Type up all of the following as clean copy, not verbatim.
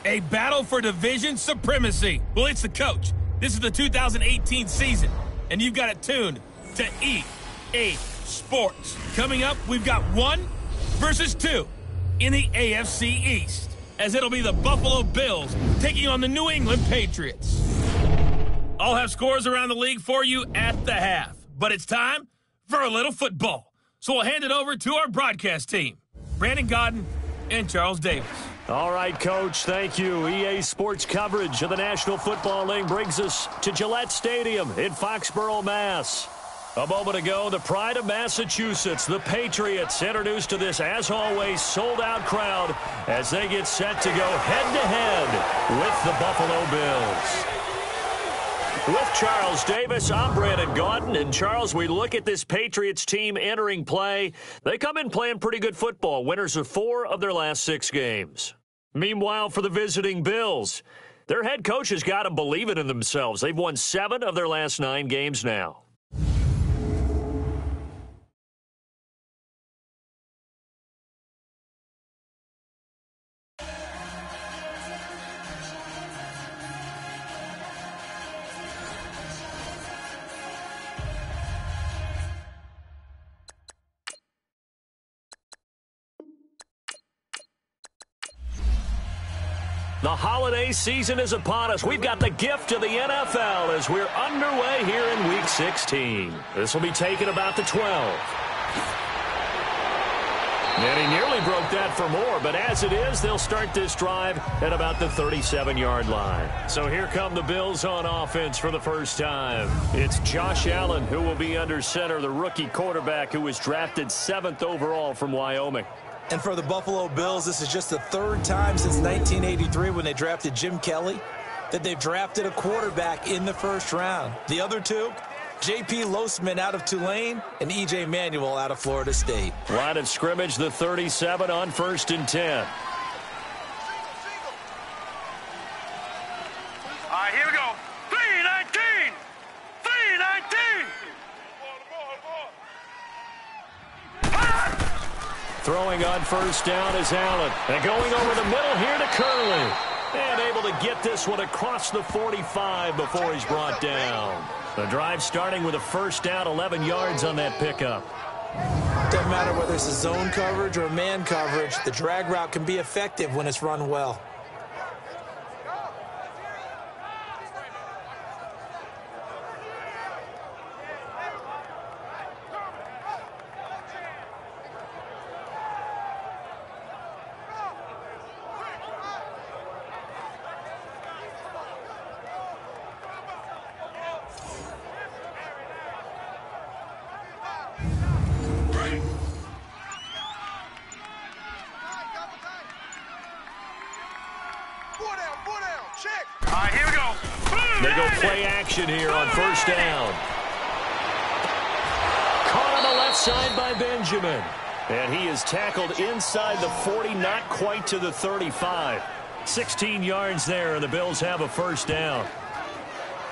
A battle for division supremacy. Well, it's the coach. This is the 2018 season, and you've got it tuned to EA Sports. Coming up, we've got 1 versus 2 in the AFC East, as it'll be the Buffalo Bills taking on the New England Patriots. I'll have scores around the league for you at the half, but it's time for a little football. So we'll hand it over to our broadcast team, Brandon Godden and Charles Davis. All right, Coach, thank you. EA Sports coverage of the National Football League brings us to Gillette Stadium in Foxborough, Mass. A moment ago, the pride of Massachusetts, the Patriots, introduced to this, as always, sold-out crowd as they get set to go head-to-head with the Buffalo Bills. With Charles Davis, I'm Brandon Gaudin. And, Charles, we look at this Patriots team entering play. They come in playing pretty good football, winners of 4 of their last 6 games. Meanwhile, for the visiting Bills, their head coach has got them believing in themselves. They've won 7 of their last 9 games now. The holiday season is upon us. We've got the gift of the NFL as we're underway here in Week 16. This will be taken about the 12. And he nearly broke that for more, but as it is, they'll start this drive at about the 37-yard line. So here come the Bills on offense for the first time. It's Josh Allen who will be under center, the rookie quarterback who was drafted 7th overall from Wyoming. And for the Buffalo Bills, this is just the 3rd time since 1983 when they drafted Jim Kelly that they've drafted a quarterback in the first round. The other 2, J.P. Losman out of Tulane and E.J. Manuel out of Florida State. Line of scrimmage, the 37 on 1st and 10. All right, here we go. 3-19! 3-19! Throwing on 1st down is Allen. And going over the middle here to Curley. And able to get this one across the 45 before he's brought down. The drive starting with a 1st down, 11 yards on that pickup. Doesn't matter whether it's a zone coverage or a man coverage, the drag route can be effective when it's run well. They go play action here on 1st down. Caught on the left side by Benjamin. And he is tackled inside the 40, not quite to the 35. 16 yards there, and the Bills have a 1st down.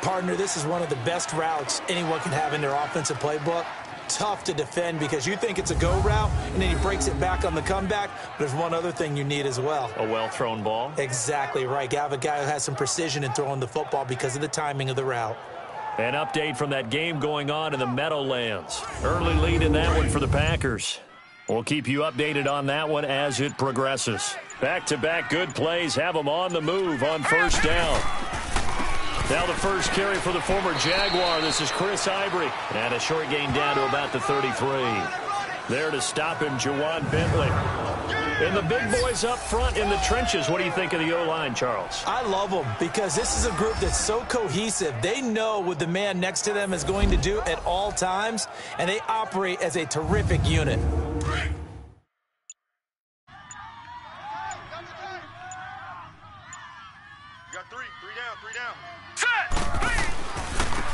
Partner, this is one of the best routes anyone can have in their offensive playbook. Tough to defend because you think it's a go route, and then he breaks it back on the comeback. There's one other thing you need as well. A well-thrown ball. Exactly right. You have a guy who has some precision in throwing the football because of the timing of the route. An update from that game going on in the Meadowlands. Early lead in that one for the Packers. We'll keep you updated on that one as it progresses. Back-to-back good plays have them on the move on 1st down. Now the first carry for the former Jaguar. This is Chris Ivory. And a short gain down to about the 33. There to stop him, Juwan Bentley. And the big boys up front in the trenches. What do you think of the O-line, Charles? I love them because this is a group that's so cohesive. They know what the man next to them is going to do at all times, and they operate as a terrific unit.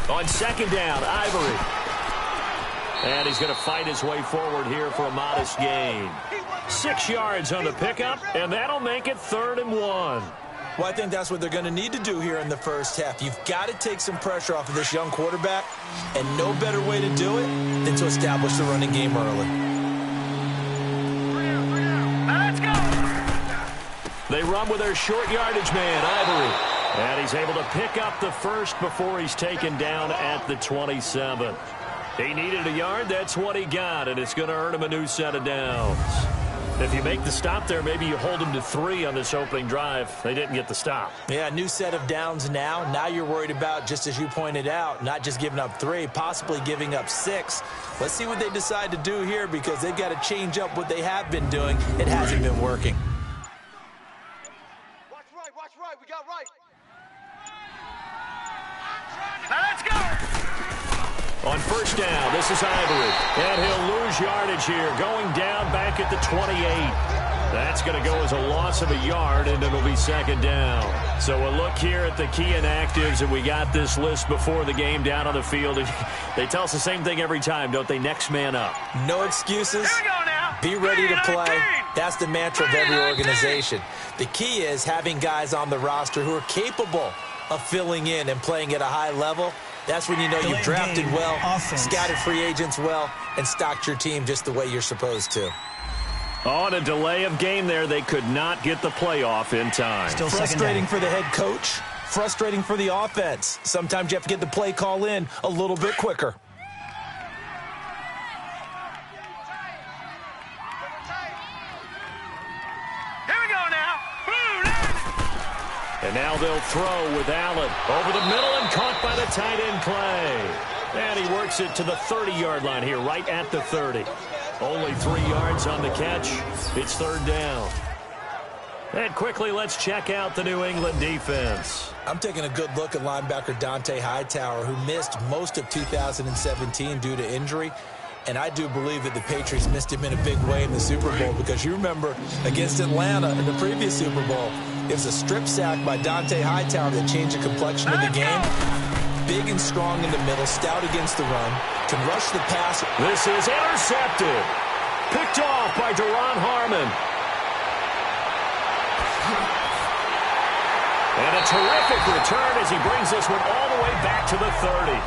On 2nd down, Ivory. And he's going to fight his way forward here for a modest gain. 6 yards on the pickup, and that'll make it 3rd and 1. Well, I think that's what they're going to need to do here in the first half. You've got to take some pressure off of this young quarterback, and no better way to do it than to establish the running game early. Let's go! They run with their short yardage man, Ivory. And he's able to pick up the first before he's taken down at the 27. He needed a yard. That's what he got, and it's going to earn him a new set of downs. If you make the stop there, maybe you hold them to 3 on this opening drive. They didn't get the stop. Yeah, new set of downs now. Now you're worried about, just as you pointed out, not just giving up 3, possibly giving up 6. Let's see what they decide to do here because they've got to change up what they have been doing. It hasn't been working. Watch right. We got right. Now let's go. On first down, this is Ivory. And he'll lose yardage here, going down back at the 28. That's going to go as a loss of a yard, and it'll be second down. So a look here at the key inactives, and we got this list before the game down on the field. They tell us the same thing every time, don't they? Next man up. No excuses. Here we go now. Be ready to play. 3-19. That's the mantra of every organization. The key is having guys on the roster who are capable of filling in and playing at a high level. That's when you know you've drafted well, scouted free agents well, and stocked your team just the way you're supposed to. On a delay of game there, they could not get the playoff in time. Still frustrating for the head coach, frustrating for the offense. Sometimes you have to get the play call in a little bit quicker. Here we go now. And now they'll throw with Allen over the middle and caught by the tight end Clay. And he works it to the 30-yard line here, right at the 30. Only 3 yards on the catch. It's third down. And quickly, let's check out the New England defense. I'm taking a good look at linebacker Dante Hightower, who missed most of 2017 due to injury. And I do believe that the Patriots missed him in a big way in the Super Bowl because you remember against Atlanta in the previous Super Bowl, it was a strip sack by Dante Hightower that changed the complexion of the game. Big and strong in the middle, stout against the run, can rush the pass. This is intercepted. Picked off by Deron Harmon. And a terrific return as he brings this one all the way back to the 30.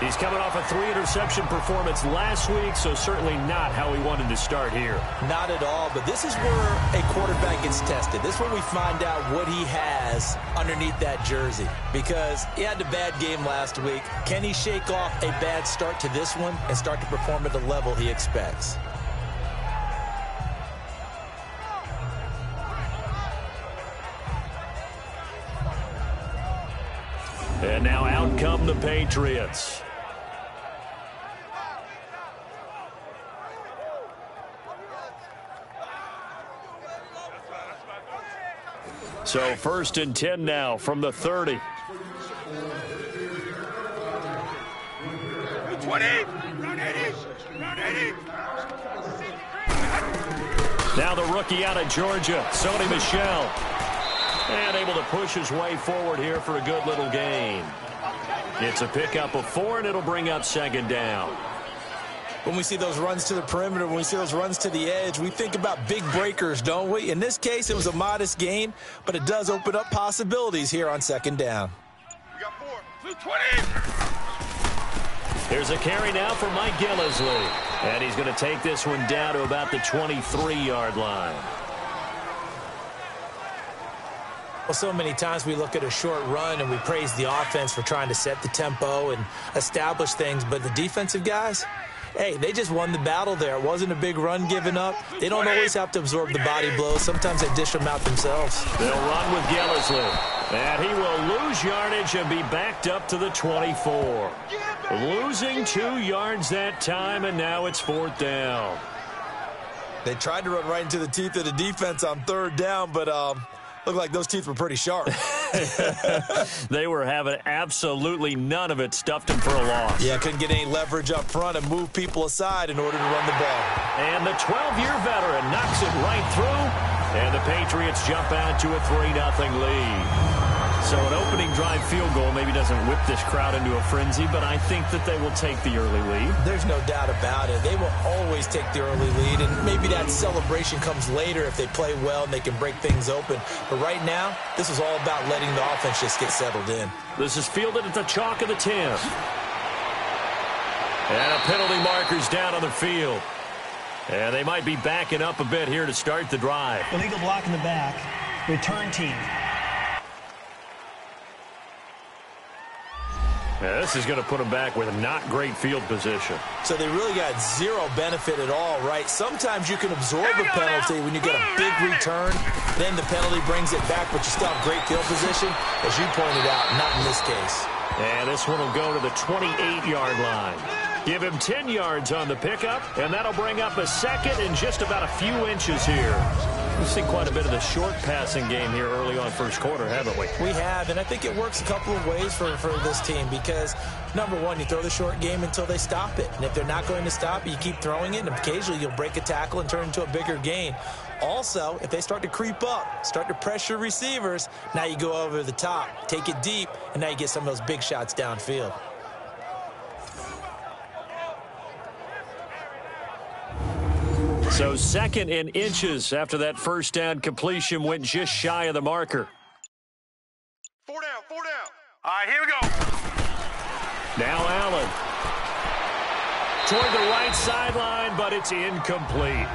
He's coming off a 3-interception performance last week, so certainly not how he wanted to start here. Not at all, but this is where a quarterback gets tested. This is where we find out what he has underneath that jersey, because he had a bad game last week. Can he shake off a bad start to this one and start to perform at the level he expects? And now out come the Patriots. So first and 10 now from the 30. 20. Run 80. Run 80. Now the rookie out of Georgia, Sony Michel. And able to push his way forward here for a good little gain. It's a pickup of 4, and it'll bring up second down. When we see those runs to the perimeter, when we see those runs to the edge, we think about big breakers, don't we? In this case, it was a modest gain, but it does open up possibilities here on second down. We got 4. 20. Here's a carry now for Mike Gillisley. And he's going to take this one down to about the 23-yard line. Well, so many times we look at a short run and we praise the offense for trying to set the tempo and establish things, but the defensive guys, hey, they just won the battle there. It wasn't a big run given up. They don't always have to absorb the body blows. Sometimes they dish them out themselves. They'll run with Gillisley. And he will lose yardage and be backed up to the 24. Losing 2 yards that time, and now it's fourth down. They tried to run right into the teeth of the defense on third down, but looked like those teeth were pretty sharp. They were having absolutely none of it, stuffed them for a loss. Yeah, couldn't get any leverage up front and move people aside in order to run the ball. And the 12-year veteran knocks it right through, and the Patriots jump out to a 3-0 lead. So an opening drive field goal maybe doesn't whip this crowd into a frenzy, but I think that they will take the early lead. There's no doubt about it. They will always take the early lead, and maybe that celebration comes later if they play well and they can break things open. But right now, this is all about letting the offense just get settled in. This is fielded at the chalk of the 10. And a penalty marker's down on the field. And they might be backing up a bit here to start the drive. Illegal block in the back. Return team. Yeah, this is going to put them back with not great field position. So they really got zero benefit at all, right? Sometimes you can absorb a penalty when you get a big return. Then the penalty brings it back, but you still have great field position. As you pointed out, not in this case. And this one will go to the 28-yard line. Give him 10 yards on the pickup, and that'll bring up a second in just about a few inches here. We've seen quite a bit of the short passing game here early on first quarter, haven't we? We have, and I think it works a couple of ways for this team because, number one, you throw the short game until they stop it. And if they're not going to stop it, you keep throwing it, and occasionally you'll break a tackle and turn it into a bigger gain. Also, if they start to creep up, start to pressure receivers, now you go over the top, take it deep, and now you get some of those big shots downfield. So second in inches after that first down completion went just shy of the marker. 4 down, 4 down. All right, here we go. Now Allen. Toward the right sideline, but it's incomplete.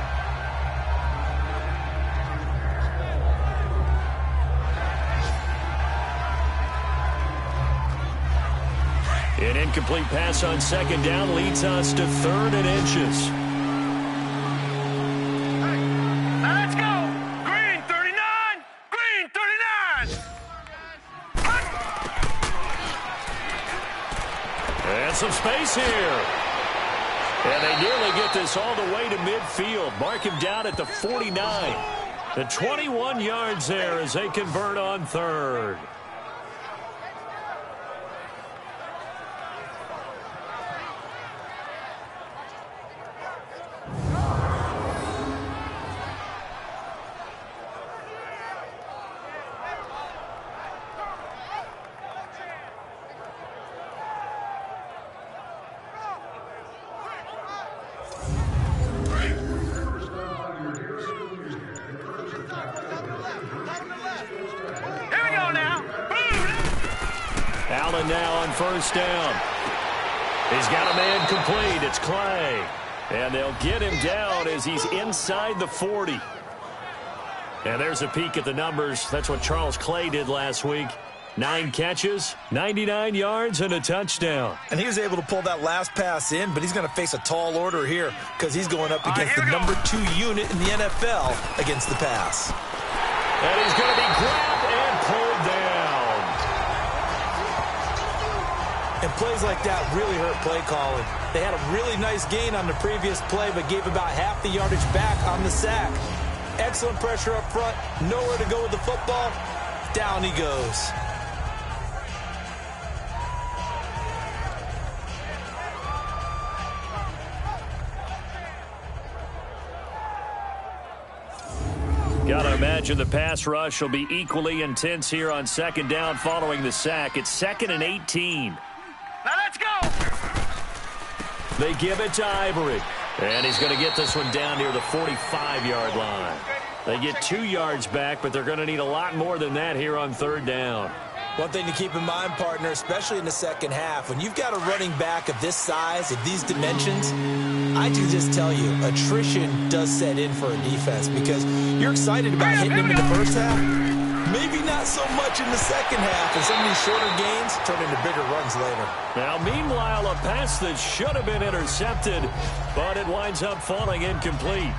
An incomplete pass on second down leads us to third and inches. Some space here. And they nearly get this all the way to midfield. Mark him down at the 49. The 21 yards there as they convert on third. Allen now on first down. He's got a man complete. It's Clay. And they'll get him down as he's inside the 40. And there's a peek at the numbers. That's what Charles Clay did last week. 9 catches, 99 yards, and a touchdown. And he was able to pull that last pass in, but he's going to face a tall order here because he's going up against the number 2 unit in the NFL against the pass. And he's going to be grabbed and pulled down. And plays like that really hurt play calling. They had a really nice gain on the previous play, but gave about half the yardage back on the sack. Excellent pressure up front. Nowhere to go with the football. Down he goes. Gotta imagine the pass rush will be equally intense here on second down following the sack. It's 2nd and 18. Now let's go! They give it to Ivory. And he's going to get this one down near the 45-yard line. They get 2 yards back, but they're going to need a lot more than that here on third down. One thing to keep in mind, partner, especially in the second half, when you've got a running back of this size, of these dimensions, I can just tell you, attrition does set in for a defense because you're excited about hitting him in the first half. Maybe not so much in the second half, and some of these shorter gains turn into bigger runs later. Now, meanwhile, a pass that should have been intercepted, but it winds up falling incomplete.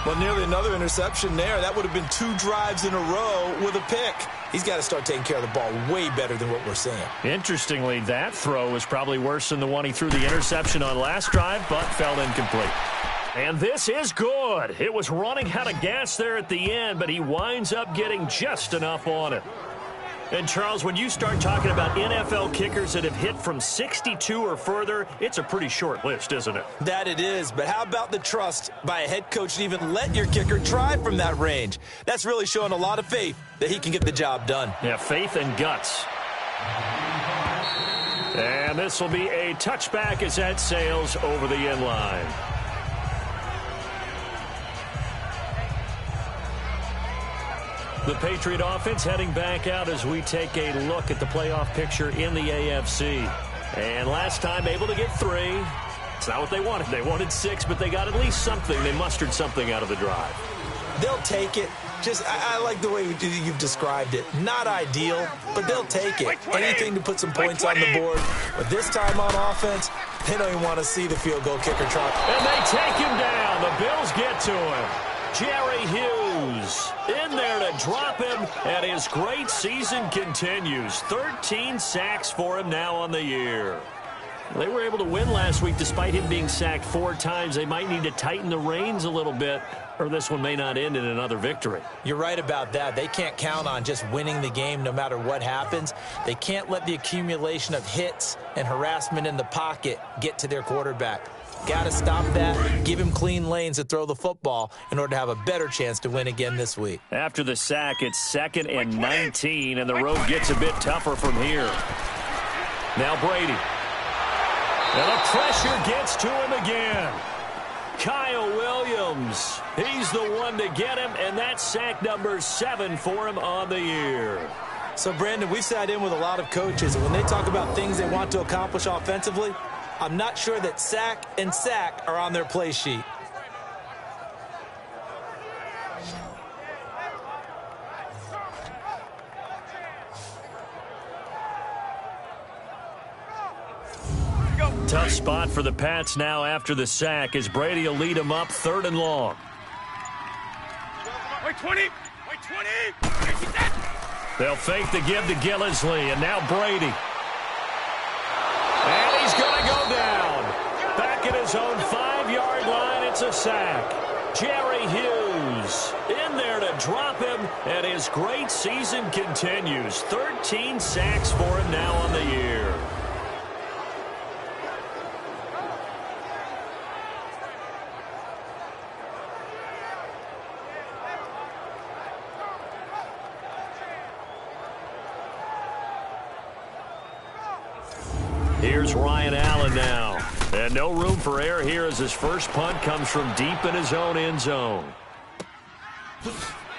Well, nearly another interception there. That would have been 2 drives in a row with a pick. He's got to start taking care of the ball way better than what we're seeing. Interestingly, that throw was probably worse than the one he threw the interception on last drive, but fell incomplete. And this is good. It was running out of gas there at the end, but he winds up getting just enough on it. And, Charles, when you start talking about NFL kickers that have hit from 62 or further, it's a pretty short list, isn't it? That it is, but how about the trust by a head coach to even let your kicker try from that range? That's really showing a lot of faith that he can get the job done. Yeah, faith and guts. And this will be a touchback as that sails over the end line. The Patriot offense heading back out as we take a look at the playoff picture in the AFC. And last time able to get 3. It's not what they wanted. They wanted 6, but they got at least something. They mustered something out of the drive. They'll take it. I like the way you've described it. Not ideal, but they'll take it. Anything to put some points on the board. But this time on offense, they don't even want to see the field goal kicker try. And they take him down. The Bills get to him. Jerry Hughes in there to drop him, and his great season continues. 13 sacks for him now on the year. They were able to win last week despite him being sacked 4 times. They might need to tighten the reins a little bit, or this one may not end in another victory. You're right about that. They can't count on just winning the game no matter what happens. They can't let the accumulation of hits and harassment in the pocket get to their quarterback. Got to stop that, give him clean lanes to throw the football in order to have a better chance to win again this week. After the sack, it's 2nd and 19, and the road gets a bit tougher from here. Now Brady. And the pressure gets to him again. Kyle Williams, he's the one to get him, and that's sack number 7 for him on the year. So, Brandon, we've sat in with a lot of coaches, and when they talk about things they want to accomplish offensively, I'm not sure that sack and sack are on their play sheet. Tough spot for the Pats now after the sack as Brady will lead them up 3rd and long. Wait 20. Wait 20. They'll fake the give to Gillislee, and now Brady. And he's going to go down. Back at his own 5-yard line, it's a sack. Jerry Hughes in there to drop him, and his great season continues. 13 sacks for him now on the year. Here's Ryan Allen now. And no room for error here as his first punt comes from deep in his own end zone.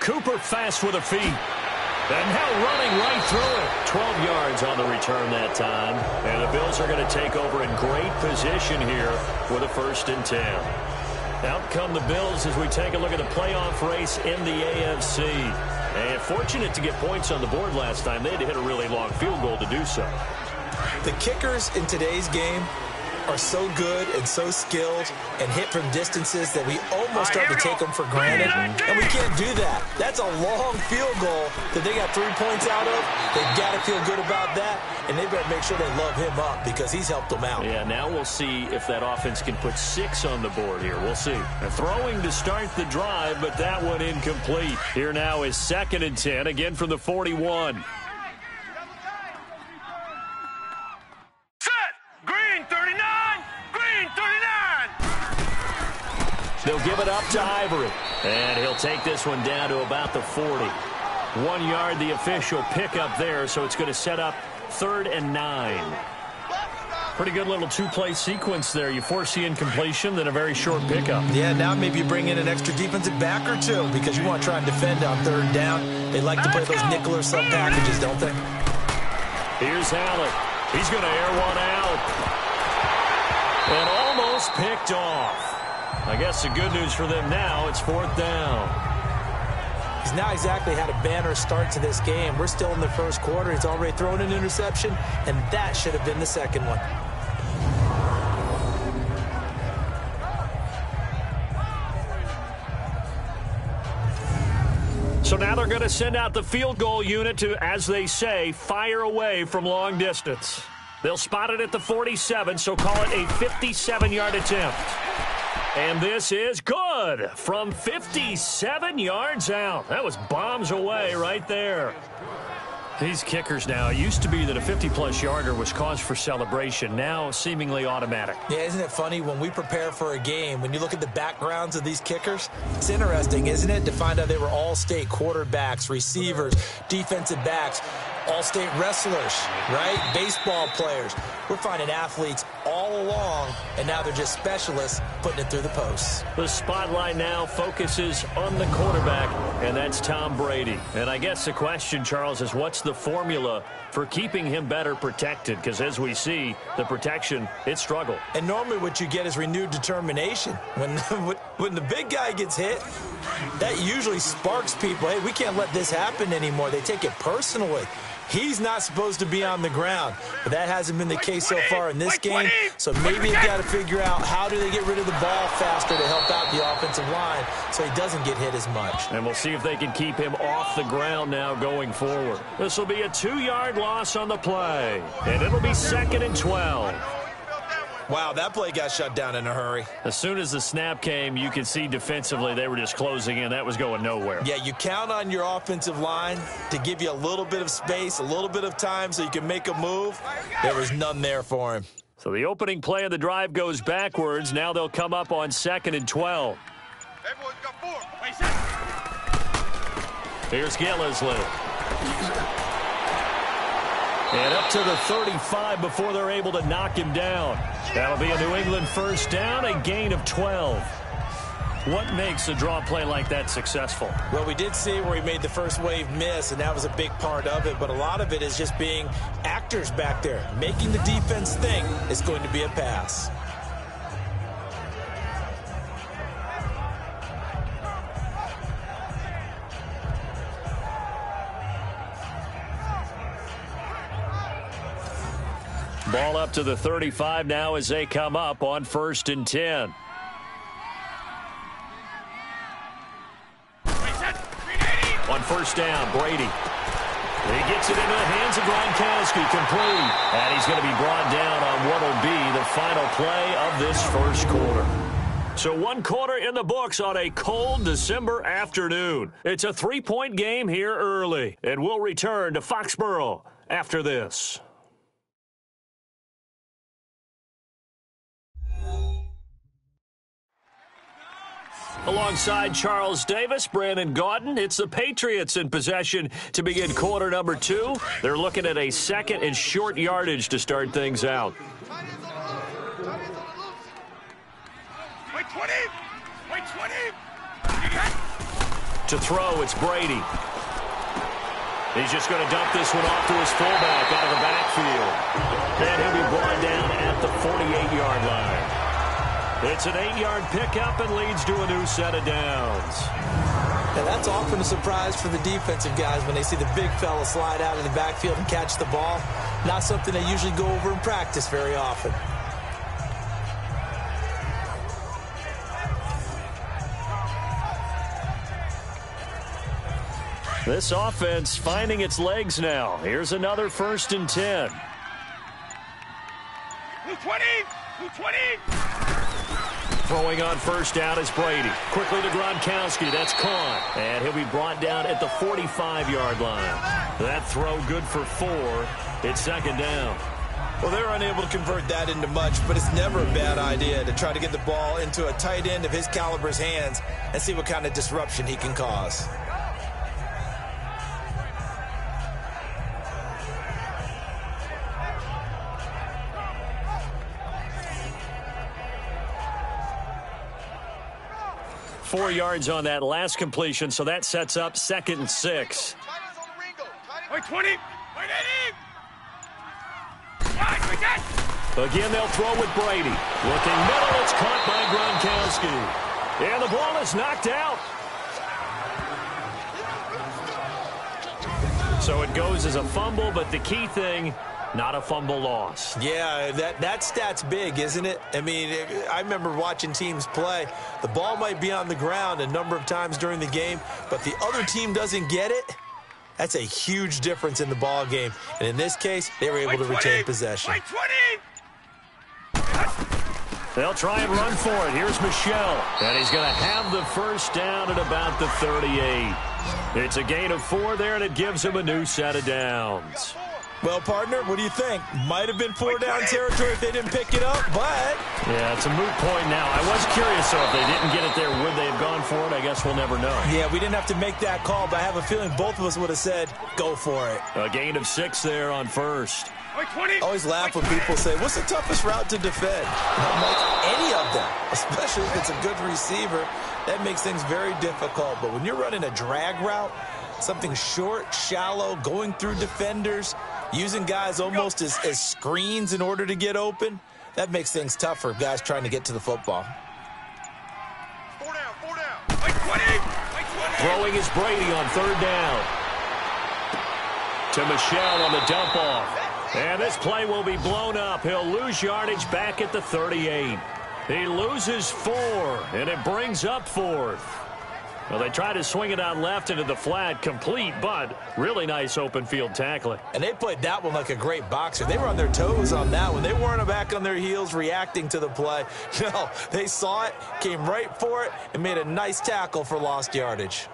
Cooper fast with the feet. And now running right through it. 12 yards on the return that time. And the Bills are going to take over in great position here with a 1st and 10. Out come the Bills as we take a look at the playoff race in the AFC. And fortunate to get points on the board last time. They had to hit a really long field goal to do so. The kickers in today's game are so good and so skilled and hit from distances that we almost start to take them for granted. And we can't do that. That's a long field goal that they got 3 points out of. They've got to feel good about that, and they better make sure they love him up because he's helped them out. Yeah, now we'll see if that offense can put 6 on the board here. We'll see. And throwing to start the drive, but that one incomplete. Here now is 2nd and 10, again from the 41. They'll give it up to Ivory. And he'll take this one down to about the 40. 1 yard, the official pickup there, so it's going to set up 3rd and 9. Pretty good little 2-play sequence there. You force the incompletion, then a very short pickup. Yeah, now maybe you bring in an extra defensive back or 2 because you want to try and defend on 3rd down. They like to play those nickel or sub packages, don't they? Here's Allen. He's going to air one out. And almost picked off. I guess the good news for them now, it's 4th down. He's not exactly had a banner start to this game. We're still in the 1st quarter. He's already thrown an interception, and that should have been the 2nd one. So now they're going to send out the field goal unit to, as they say, fire away from long distance. They'll spot it at the 47, so call it a 57-yard attempt. And this is good from 57 yards out. That was bombs away right there. These kickers now, it used to be that a 50-plus yarder was cause for celebration. Now seemingly automatic. Yeah, isn't it funny when we prepare for a game, when you look at the backgrounds of these kickers, it's interesting, isn't it, to find out they were all-state quarterbacks, receivers, defensive backs, all-state wrestlers, right? Baseball players. We're finding athletes all along, and now they're just specialists putting it through the posts. The spotlight now focuses on the quarterback and that's Tom Brady. And I guess the question, Charles, is what's the formula for keeping him better protected? Because as we see, the protection, it struggled. And normally what you get is renewed determination. When the big guy gets hit, that usually sparks people. Hey, we can't let this happen anymore. They take it personally. He's not supposed to be on the ground, but that hasn't been the case so far in this game. So maybe they've got to figure out how do they get rid of the ball faster to help out the offensive line so he doesn't get hit as much. And we'll see if they can keep him off the ground now going forward. This will be a 2-yard loss on the play, and it'll be 2nd and 12. Wow, that play got shut down in a hurry. As soon as the snap came, you could see defensively they were just closing in. That was going nowhere. Yeah, you count on your offensive line to give you a little bit of space, a little bit of time so you can make a move. There was none there for him. So the opening play of the drive goes backwards. Now they'll come up on 2nd and 12. Everyone's got 4. Here's Gillisley. And up to the 35 before they're able to knock him down. That'll be a New England first down, a gain of 12. What makes a draw play like that successful? Well, we did see where he made the first wave miss, and that was a big part of it. But a lot of it is just being actors back there, making the defense think it's going to be a pass. Ball up to the 35 now as they come up on 1st and 10. On 1st down, Brady. He gets it into the hands of Gronkowski, complete. And he's going to be brought down on what will be the final play of this first quarter. So 1 quarter in the books on a cold December afternoon. It's a 3-point game here early. And we'll return to Foxborough after this. Alongside Charles Davis, Brandon Gaudin, it's the Patriots in possession to begin quarter number 2. They're looking at a 2nd and short yardage to start things out. To throw, it's Brady. He's just going to dump this one off to his fullback out of the backfield. And he'll be brought down at the 48-yard line. It's an 8-yard pickup and leads to a new set of downs. And that's often a surprise for the defensive guys when they see the big fella slide out of the backfield and catch the ball. Not something they usually go over in practice very often. This offense finding its legs now. Here's another 1st and 10. 20! 20! Throwing on 1st down is Brady. Quickly to Gronkowski. That's caught. And he'll be brought down at the 45-yard line. That throw good for 4. It's 2nd down. Well, they're unable to convert that into much, but it's never a bad idea to try to get the ball into a tight end of his caliber's hands and see what kind of disruption he can cause. Four yards on that last completion, so that sets up 2nd and 6. 20! Again, they'll throw with Brady. Looking middle, it's caught by Gronkowski. And the ball is knocked out. So it goes as a fumble, but the key thing, not a fumble loss. Yeah, that stat's big, isn't it? I mean, I remember watching teams play. The ball might be on the ground a number of times during the game, but the other team doesn't get it. That's a huge difference in the ball game. And in this case, they were able to retain possession. They'll try and run for it. Here's Michelle. And he's going to have the first down at about the 38. It's a gain of 4 there, and it gives him a new set of downs. Well, partner, what do you think? Might have been 4-down territory if they didn't pick it up, but... Yeah, it's a moot point now. I was curious, though, if they didn't get it there, would they have gone for it? I guess we'll never know. Yeah, we didn't have to make that call, but I have a feeling both of us would have said, go for it. A gain of 6 there on first. I always laugh when people say, what's the toughest route to defend? I'm like, any of them. especially if it's a good receiver. That makes things very difficult. But when you're running a drag route, something short, shallow, going through defenders, using guys almost as screens in order to get open, that makes things tough for guys trying to get to the football. 4 down, 4 down. Like 20. Throwing is Brady on third down. To Michel on the dump off. And this play will be blown up. He'll lose yardage back at the 38. He loses 4, and it brings up 4th. Well, they try to swing it out left into the flat, complete, but really nice open field tackling. And they played that one like a great boxer. They were on their toes on that one. They weren't back on their heels reacting to the play. No, they saw it, came right for it, and made a nice tackle for lost yardage.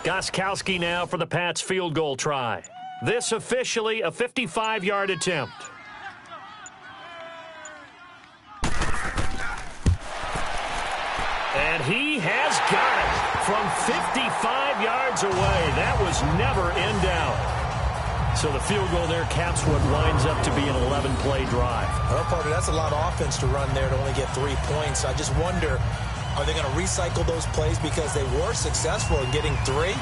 Gostkowski now for the Pats field goal try. This officially a 55-yard attempt. And he has got it from 55 yards away. That was never in doubt. So the field goal there caps what winds up to be an 11-play drive. Well, partner, that's a lot of offense to run there to only get 3 points. I just wonder, are they going to recycle those plays because they were successful in getting 3?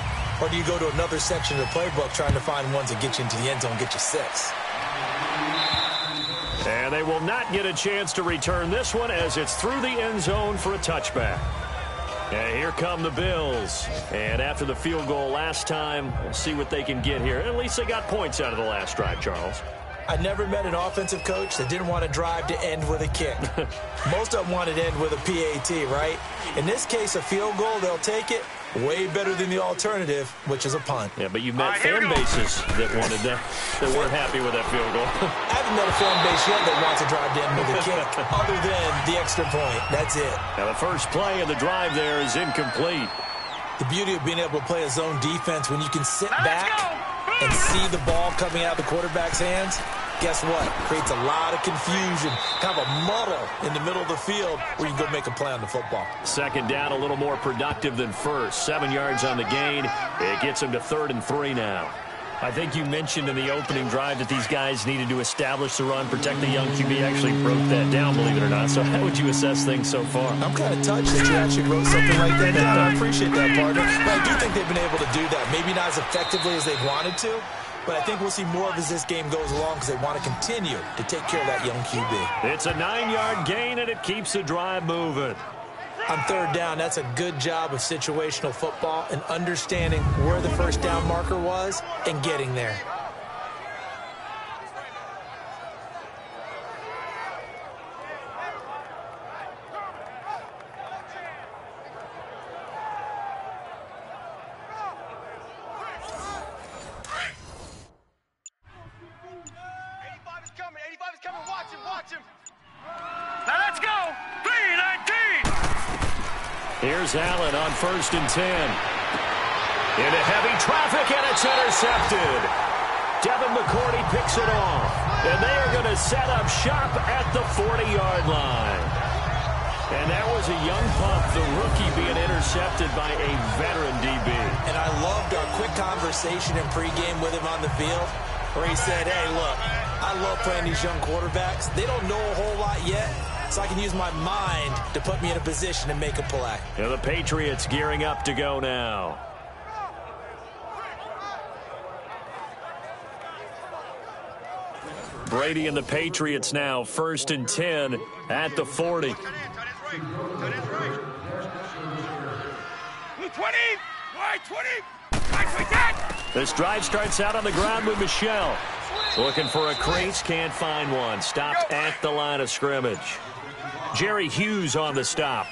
Or do you go to another section of the playbook trying to find ones that get you into the end zone and get you 6? And they will not get a chance to return this one as it's through the end zone for a touchback. And here come the Bills. And after the field goal last time, we'll see what they can get here. At least they got points out of the last drive, Charles. I never met an offensive coach that didn't want to drive to end with a kick. Most of them wanted to end with a PAT, right? In this case, a field goal, they'll take it. Way better than the alternative, which is a punt. Yeah, but you met fan bases that wanted that weren't happy with that field goal. I haven't met a fan base yet that wants to drive to end with a kick, other than the extra point. That's it. Now the first play of the drive there is incomplete. The beauty of being able to play a zone defense when you can sit back and see the ball coming out of the quarterback's hands, guess what? Creates a lot of confusion, kind of a muddle in the middle of the field where you can go make a play on the football. Second down, a little more productive than first. 7 yards on the gain. It gets him to 3rd and 3 now. I think you mentioned in the opening drive that these guys needed to establish the run, protect the young QB. Actually broke that down, believe it or not. So how would you assess things so far? I'm kind of touched that you actually wrote something like that down. I appreciate that, partner. But I do think they've been able to do that. Maybe not as effectively as they wanted to, but I think we'll see more of as this game goes along because they want to continue to take care of that young QB. It's a 9-yard gain, and it keeps the drive moving. On third down, that's a good job of situational football and understanding where the first down marker was and getting there. Here's Allen on 1st and 10. Into heavy traffic, and it's intercepted. Devin McCourty picks it off. And they are going to set up shop at the 40-yard line. And that was a young pup, the rookie being intercepted by a veteran DB. And I loved our quick conversation in pregame with him on the field where he said, hey, look, I love playing these young quarterbacks. They don't know a whole lot yet, so I can use my mind to put me in a position to make a play. And the Patriots gearing up to go now. Brady and the Patriots now 1st and 10 at the 40. 20. Wide 20. This drive starts out on the ground with Michel. Looking for a crease, can't find one. Stopped at the line of scrimmage. Jerry Hughes on the stop.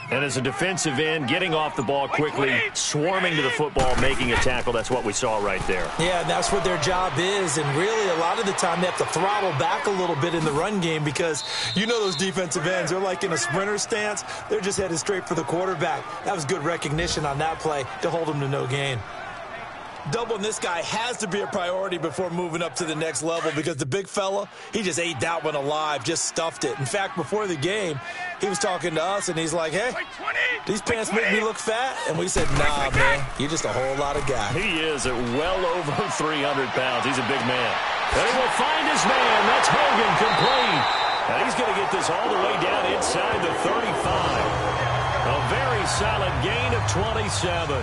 And as a defensive end, getting off the ball quickly, swarming to the football, making a tackle. That's what we saw right there. Yeah, and that's what their job is. And really, a lot of the time, they have to throttle back a little bit in the run game because you know those defensive ends, they're like in a sprinter stance. They're just headed straight for the quarterback. That was good recognition on that play to hold them to no gain. Doubling this guy has to be a priority before moving up to the next level because the big fella, he just ate that one alive, just stuffed it. In fact, before the game, he was talking to us, and he's like, hey, these pants make me look fat? And we said, nah, man, you're just a whole lot of guy. He is at well over 300 pounds. He's a big man. And he will find his man. That's Hogan, complete. And he's going to get this all the way down inside the 35. A very solid gain of 27.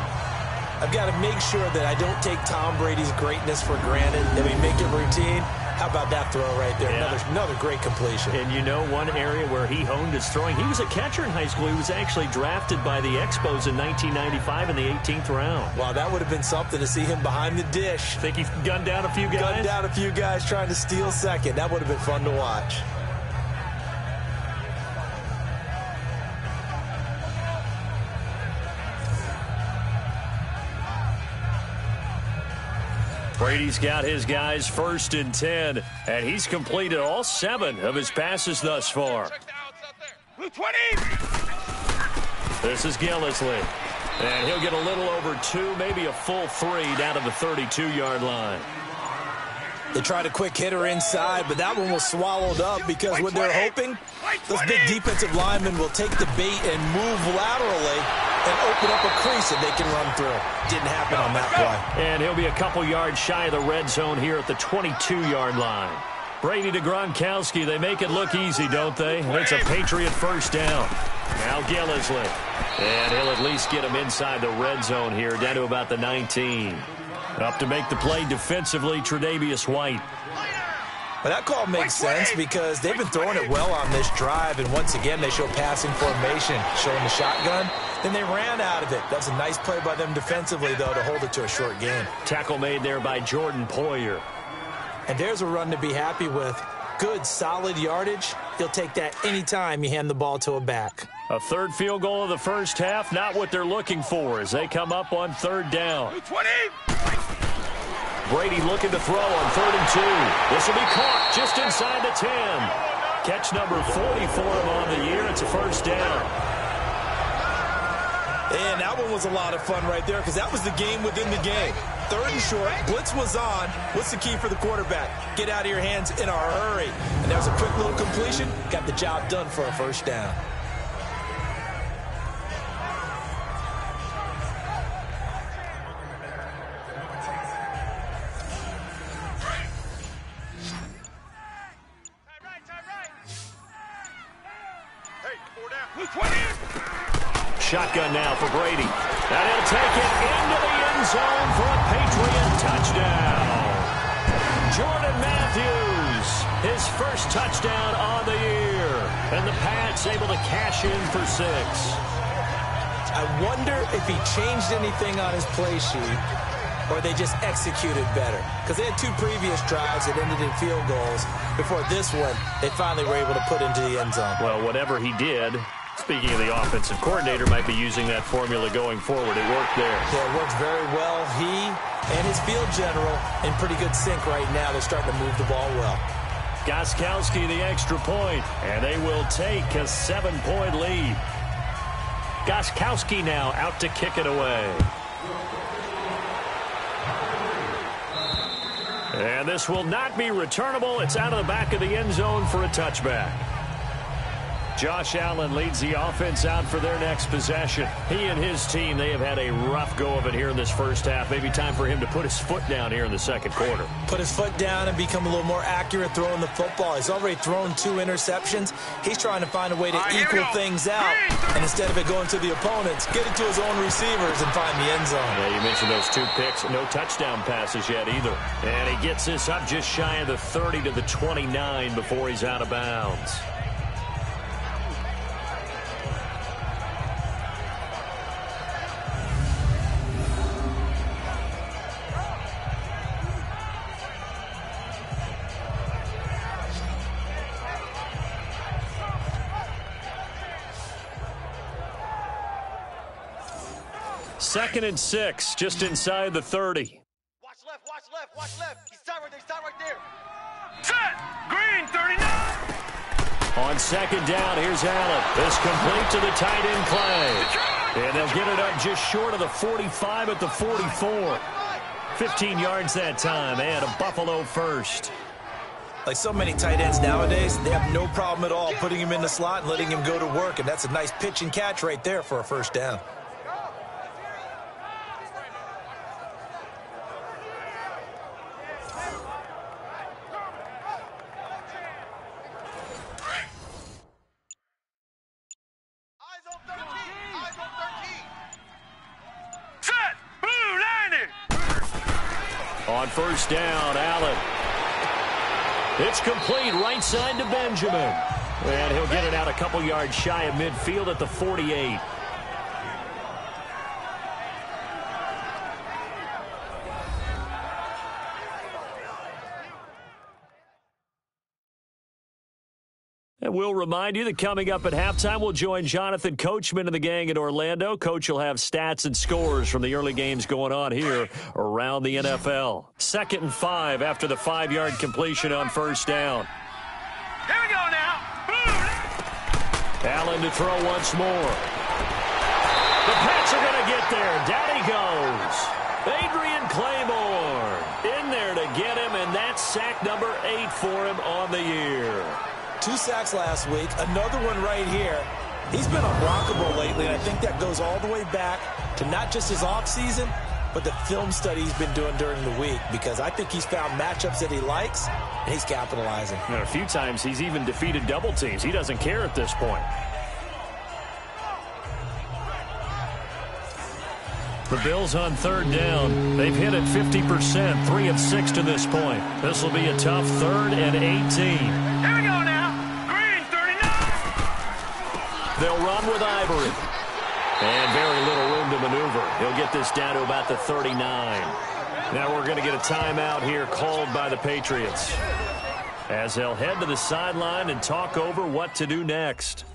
I've got to make sure that I don't take Tom Brady's greatness for granted, that we make it routine. How about that throw right there? Yeah. Another great completion. And you know one area where he honed his throwing? He was a catcher in high school. He was actually drafted by the Expos in 1995 in the 18th round. Wow, that would have been something to see him behind the dish. Think he gunned down a few guys? Gunned down a few guys trying to steal second. That would have been fun to watch. Brady's got his guys 1st and 10, and he's completed all 7 of his passes thus far. Blue 20. This is Gillisley, and he'll get a little over 2, maybe a full 3 down to the 32-yard line. They tried a quick hitter inside, but that one was swallowed up because what they're hoping, those big defensive linemen will take the bait and move laterally and open up a crease that they can run through. Didn't happen on that play. And he'll be a couple yards shy of the red zone here at the 22-yard line. Brady to Gronkowski. They make it look easy, don't they? It's a Patriot 1st down. Now Gillisley. And he'll at least get him inside the red zone here, down to about the 19. Up to make the play defensively, Tre'Davious White. But that call makes sense because they've been throwing it well on this drive, and once again they show passing formation, showing the shotgun. Then they ran out of it. That's a nice play by them defensively, though, to hold it to a short game. Tackle made there by Jordan Poyer. And there's a run to be happy with. Good, solid yardage. You'll take that anytime you hand the ball to a back. A 3rd field goal of the first half, not what they're looking for as they come up on 3rd down. 20. Brady looking to throw on 3rd and 2. This will be caught just inside the 10. Catch number 40 for him on the year. It's a 1st down. And that one was a lot of fun right there because that was the game within the game. 3rd and short, blitz was on. What's the key for the quarterback? Get out of your hands in a hurry. And there's a quick little completion. Got the job done for a 1st down. Shotgun now for Brady. And he'll take it into the end zone for a Patriot touchdown. Jordan Matthews, his 1st touchdown on the year. And the Pats able to cash in for 6. I wonder if he changed anything on his play sheet or they just executed better. Because they had 2 previous drives that ended in field goals. Before this one, they finally were able to put into the end zone. Well, whatever he did, speaking of the offensive coordinator, might be using that formula going forward. It worked there. Yeah, it works very well. He and his field general in pretty good sync right now. They're starting to move the ball well. Gostkowski the extra point, and they will take a 7-point lead. Gostkowski now out to kick it away. And this will not be returnable. It's out of the back of the end zone for a touchback. Josh Allen leads the offense out for their next possession. He and his team, they have had a rough go of it here in this first half. Maybe time for him to put his foot down here in the 2nd quarter. Put his foot down and become a little more accurate throwing the football. He's already thrown 2 interceptions. He's trying to find a way to equal things out. And instead of it going to the opponents, get it to his own receivers and find the end zone. Yeah, you mentioned those 2 picks. No touchdown passes yet either. And he gets this up just shy of the 30 to the 29 before he's out of bounds. Second and 6, just inside the 30. Watch left, watch left, watch left. He's tied right there, Set! Green, 39! On 2nd down, here's Allen. This complete to the tight end play. And they'll get it up just short of the 45 at the 44. 15 yards that time, and a Buffalo 1st. Like so many tight ends nowadays, they have no problem at all putting him in the slot and letting him go to work. And that's a nice pitch and catch right there for a 1st down. On first down, Allen. It's complete right side to Benjamin. And he'll get it out a couple yards shy of midfield at the 48. And we'll remind you that coming up at halftime, we'll join Jonathan Coachman and the gang in Orlando. Coach will have stats and scores from the early games going on here around the NFL. 2nd and 5 after the 5-yard completion on first down. Here we go now. Allen to throw once more. The Pats are going to get there. Down he goes. Adrian Claiborne in there to get him, and that's sack number 8 for him on the year. 2 sacks last week, another one right here. He's been unblockable lately, and I think that goes all the way back to not just his offseason, but the film study he's been doing during the week, because I think he's found matchups that he likes, and he's capitalizing. And a few times he's even defeated double teams. He doesn't care at this point. The Bills on 3rd down. They've hit it 50%, 3 of 6 to this point. This will be a tough 3rd and 18. Here we go now. Green 39. They'll run with Ivory. And very little room to maneuver. He'll get this down to about the 39. Now we're going to get a timeout here called by the Patriots, as they'll head to the sideline and talk over what to do next.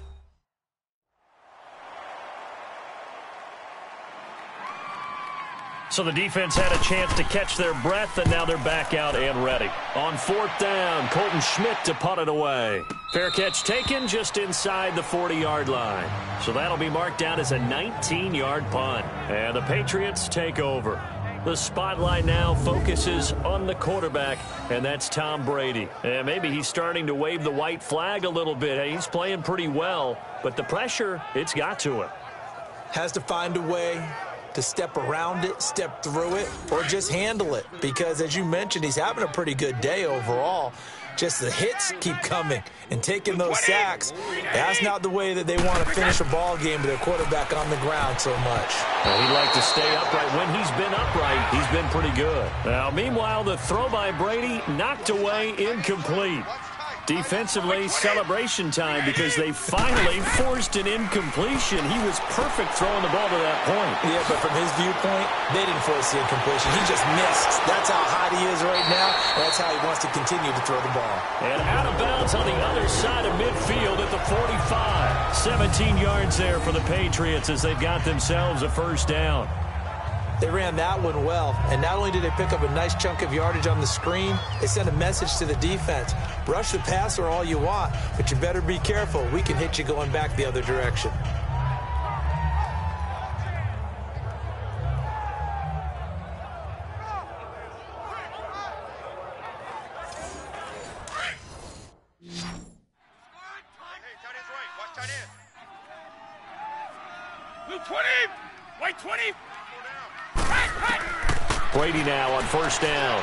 So the defense had a chance to catch their breath, and now they're back out and ready. On 4th down, Colton Schmidt to punt it away. Fair catch taken just inside the 40-yard line. So that'll be marked down as a 19-yard punt. And the Patriots take over. The spotlight now focuses on the quarterback, and that's Tom Brady. And maybe he's starting to wave the white flag a little bit. He's playing pretty well, but the pressure, it's got to him. Has to find a way to step around it, step through it, or just handle it. Because, as you mentioned, he's having a pretty good day overall. Just the hits keep coming and taking those sacks. That's not the way that they want to finish a ball game with their quarterback on the ground so much. Well, he'd like to stay upright. When he's been upright, he's been pretty good. Now, meanwhile, the throw by Brady knocked away, incomplete. Defensively, celebration time, because they finally forced an incompletion. He was perfect throwing the ball to that point. Yeah, but from his viewpoint, they didn't force the incompletion. He just missed. That's how hot he is right now. That's how he wants to continue to throw the ball. And out of bounds on the other side of midfield at the 45. 17 yards there for the Patriots as they've got themselves a first down. They ran that one well, and not only did they pick up a nice chunk of yardage on the screen, they sent a message to the defense. Rush the passer all you want, but you better be careful. We can hit you going back the other direction. Brady now on first down.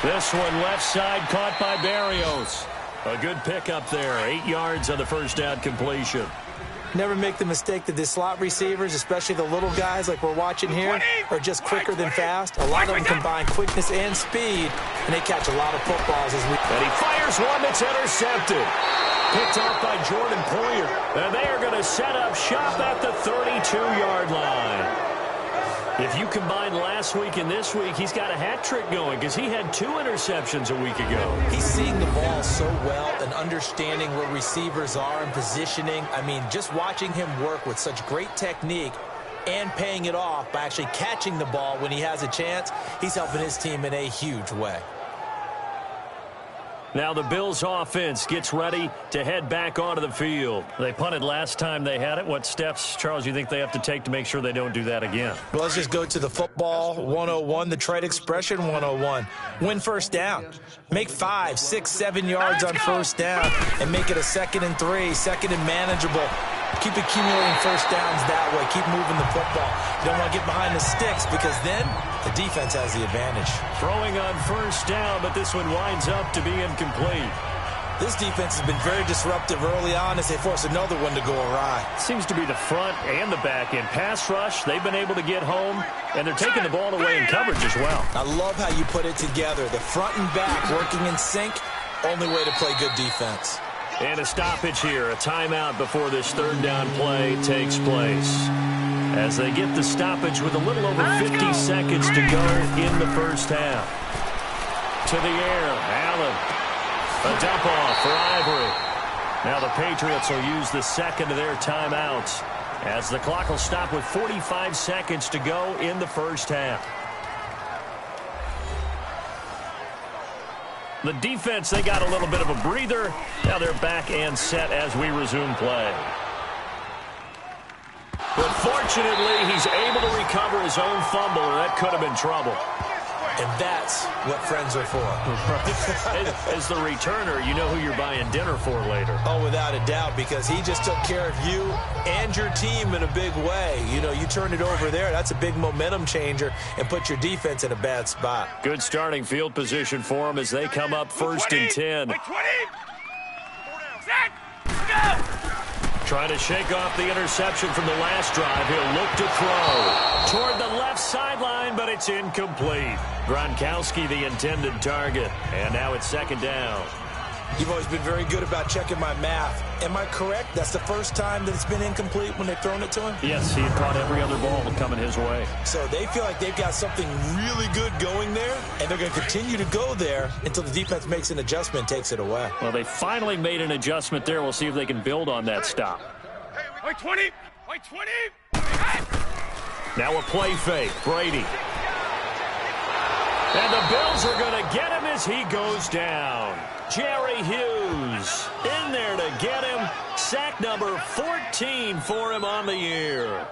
This one left side caught by Barrios. A good pickup there. 8 yards on the first down completion. Never make the mistake that the slot receivers, especially the little guys like we're watching here, are just quicker than fast. A lot of them combine quickness and speed, and they catch a lot of footballs as we... And he fires one that's intercepted. Picked off by Jordan Poyer. And they are going to set up shop at the 32-yard line. If you combine last week and this week, he's got a hat trick going because he had 2 interceptions a week ago. He's seeing the ball so well and understanding where receivers are and positioning. I mean, just watching him work with such great technique and paying it off by actually catching the ball when he has a chance, he's helping his team in a huge way. Now the Bills offense gets ready to head back onto the field. They punted last time they had it. What steps, Charles, you think they have to take to make sure they don't do that again? Well, let's just go to the football 101, the trade expression 101. Win first down. Make 5, 6, 7 yards on first down and make it a 2nd and 3, 2nd and manageable. Keep accumulating first downs that way. Keep moving the football. You don't want to get behind the sticks because then the defense has the advantage. Throwing on first down, but this one winds up to be incomplete. This defense has been very disruptive early on as they force another one to go awry. Seems to be the front and the back end. Pass rush, they've been able to get home, and they're taking the ball away in coverage as well. I love how you put it together. The front and back working in sync, only way to play good defense. And a stoppage here, a timeout before this third down play takes place. As they get the stoppage with a little over 50 seconds to go in the first half. To the air, Allen. A dump off for Ivory. Now the Patriots will use the second of their timeouts as the clock will stop with 45 seconds to go in the first half. The defense, they got a little bit of a breather. Now they're back and set as we resume play. But fortunately, he's able to recover his own fumble, or that could have been trouble. And that's what friends are for. As the returner, you know who you're buying dinner for later. Oh, without a doubt, because he just took care of you and your team in a big way. You know, you turn it over there, that's a big momentum changer and put your defense in a bad spot. Good starting field position for him as they come up 1st and 10. 20. Set. Go. Trying to shake off the interception from the last drive. He'll look to throw toward the left sideline, but it's incomplete. Gronkowski, the intended target. And now it's 2nd down. You've always been very good about checking my math. Am I correct? That's the first time that it's been incomplete when they've thrown it to him? Yes, he had caught every other ball coming his way. So they feel like they've got something really good going there, and they're going to continue to go there until the defense makes an adjustment and takes it away. Well, they finally made an adjustment there. We'll see if they can build on that stop. Wait, 20. Wait, 20. Now a play fake. Brady. And the Bills are going to get him as he goes down. Jerry Hughes in there to get him. Sack number 14 for him on the year.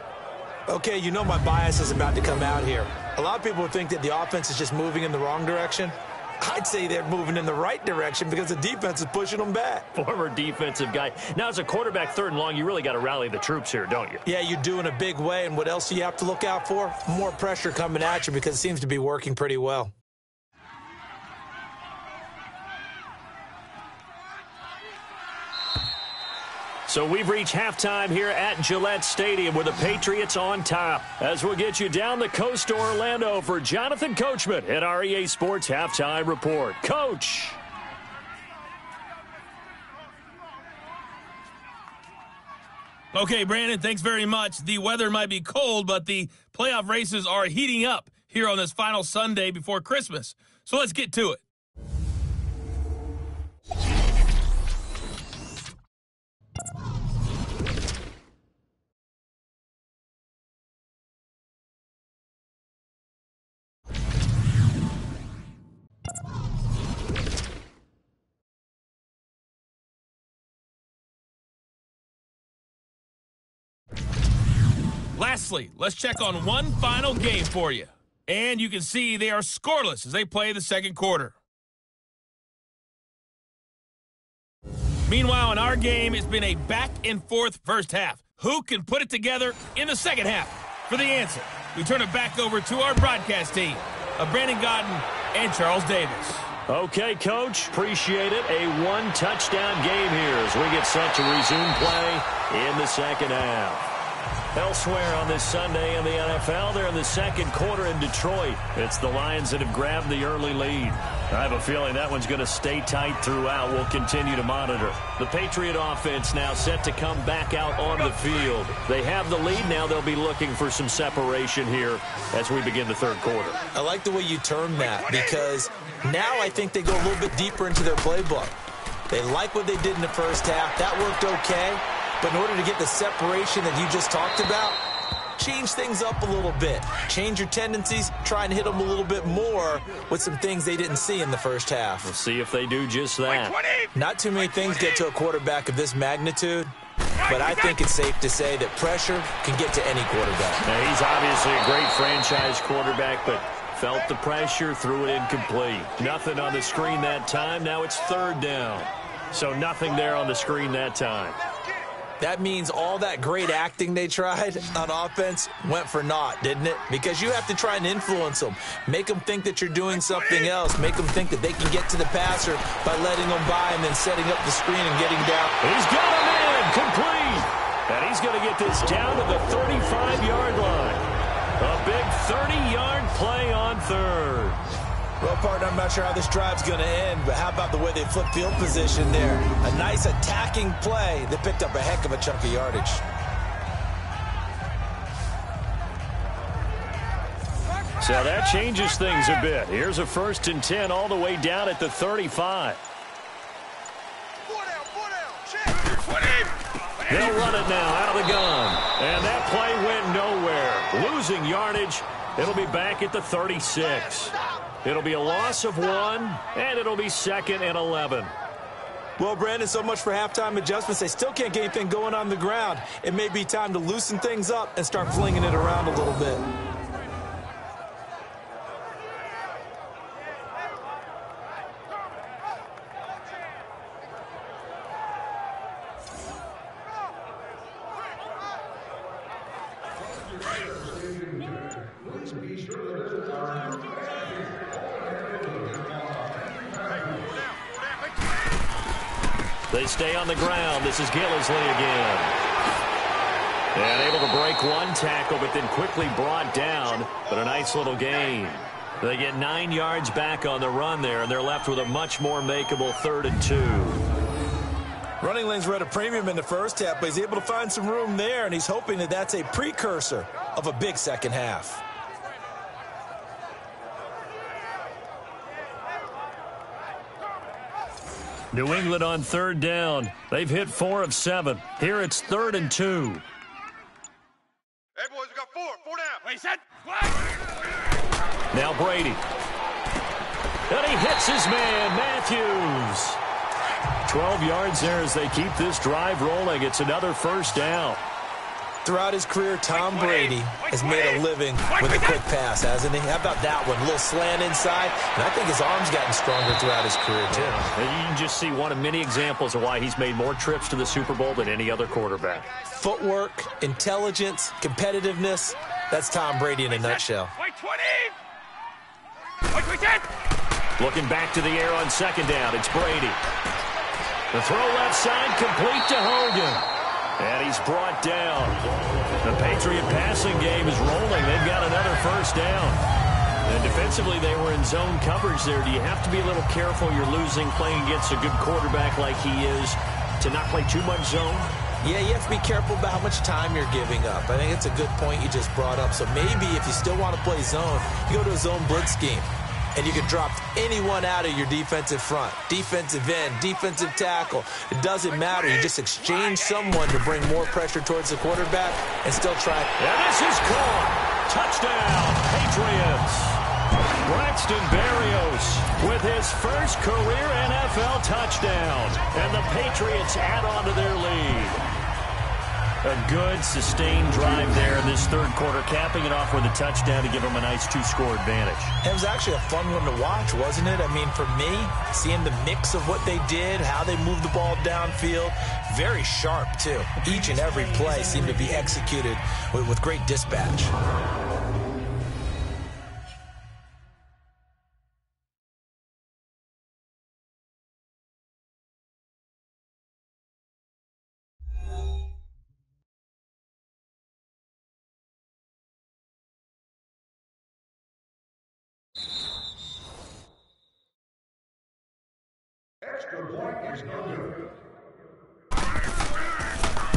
Okay, you know my bias is about to come out here. A lot of people would think that the offense is just moving in the wrong direction. I'd say they're moving in the right direction because the defense is pushing them back. Former defensive guy. Now, as a quarterback 3rd and long, you really got to rally the troops here, don't you? Yeah, you do in a big way. And what else do you have to look out for? More pressure coming at you because it seems to be working pretty well. So we've reached halftime here at Gillette Stadium with the Patriots on top. As we'll get you down the coast to Orlando for Jonathan Coachman at our EA Sports Halftime Report. Coach. Okay, Brandon, thanks very much. The weather might be cold, but the playoff races are heating up here on this final Sunday before Christmas. So let's get to it. Lastly, let's check on one final game for you. And you can see they are scoreless as they play the 2nd quarter. Meanwhile, in our game, it's been a back-and-forth first half. Who can put it together in the 2nd half? For the answer, we turn it back over to our broadcast team of Brandon Godden and Charles Davis. Okay, Coach. Appreciate it. A 1-touchdown game here as we get set to resume play in the 2nd half. Elsewhere on this Sunday in the NFL, they're in the 2nd quarter in Detroit. It's the Lions that have grabbed the early lead. I have a feeling that one's going to stay tight throughout. We'll continue to monitor. The Patriot offense now set to come back out on the field. They have the lead. Now they'll be looking for some separation here as we begin the 3rd quarter. I like the way you term that because now I think they go a little bit deeper into their playbook. They like what they did in the first half. That worked okay. But in order to get the separation that you just talked about, change things up a little bit. Change your tendencies, try and hit them a little bit more with some things they didn't see in the first half. We'll see if they do just that. Not too many things get to a quarterback of this magnitude, but I think it's safe to say that pressure can get to any quarterback. Now, he's obviously a great franchise quarterback, but felt the pressure, threw it incomplete. Nothing on the screen that time. Now it's 3rd down. So nothing there on the screen that time. That means all that great acting they tried on offense went for naught, didn't it? Because you have to try and influence them. Make them think that you're doing something else. Make them think that they can get to the passer by letting them by and then setting up the screen and getting down. He's got him in, complete. And he's going to get this down to the 35-yard line. A big 30-yard play on third. Well, partner, I'm not sure how this drive's going to end, but how about the way they flip field position there? A nice attacking play that picked up a heck of a chunk of yardage. So that changes things a bit. Here's a 1st and 10 all the way down at the 35. They'll run it now out of the gun. And that play went nowhere. Losing yardage. It'll be back at the 36. It'll be a loss of 1, and it'll be 2nd and 11. Well, Brandon, so much for halftime adjustments. They still can't get anything going on the ground. It may be time to loosen things up and start flinging it around a little bit. They stay on the ground. This is Gillisley again. And able to break one tackle, but then quickly brought down. But a nice little gain. They get 9 yards back on the run there, and they're left with a much more makeable 3rd and 2. Running lanes were at a premium in the first half, but he's able to find some room there, and he's hoping that that's a precursor of a big second half. New England on 3rd down. They've hit 4 of 7. Here it's 3rd and 2. Hey, boys, we got 4. 4 down. Wait, set. Now Brady. And he hits his man, Matthews. 12 yards there as they keep this drive rolling. It's another 1st down. Throughout his career, Tom Brady has made a living with a quick pass, hasn't he? How about that one? A little slant inside, and I think his arm's gotten stronger throughout his career, too. And you can just see one of many examples of why he's made more trips to the Super Bowl than any other quarterback. Footwork, intelligence, competitiveness, that's Tom Brady in a nutshell. Looking back to the air on 2nd down, it's Brady. The throw left side complete to Hogan. And he's brought down. The Patriot passing game is rolling. They've got another 1st down. And defensively, they were in zone coverage there. Do you have to be a little careful? You're losing playing against a good quarterback like he is to not play too much zone? Yeah, you have to be careful about how much time you're giving up. I think it's a good point you just brought up. So maybe if you still want to play zone, you go to a zone blitz scheme. And you can drop anyone out of your defensive front. Defensive end, defensive tackle. It doesn't matter. You just exchange someone to bring more pressure towards the quarterback and still try. And this is caught. Touchdown, Patriots. Braxton Berrios with his first career NFL touchdown. And the Patriots add on to their lead. A good, sustained drive there in this 3rd quarter, capping it off with a touchdown to give them a nice 2-score advantage. It was actually a fun one to watch, wasn't it? I mean, for me, seeing the mix of what they did, how they moved the ball downfield, very sharp, too. Each and every play seemed to be executed with great dispatch.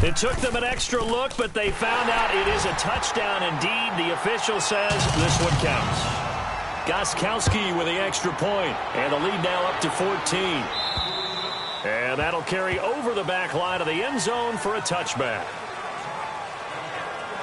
It took them an extra look, but they found out it is a touchdown indeed. The official says this one counts. Gostkowski with the extra point, and the lead now up to 14. And that'll carry over the back line of the end zone for a touchback.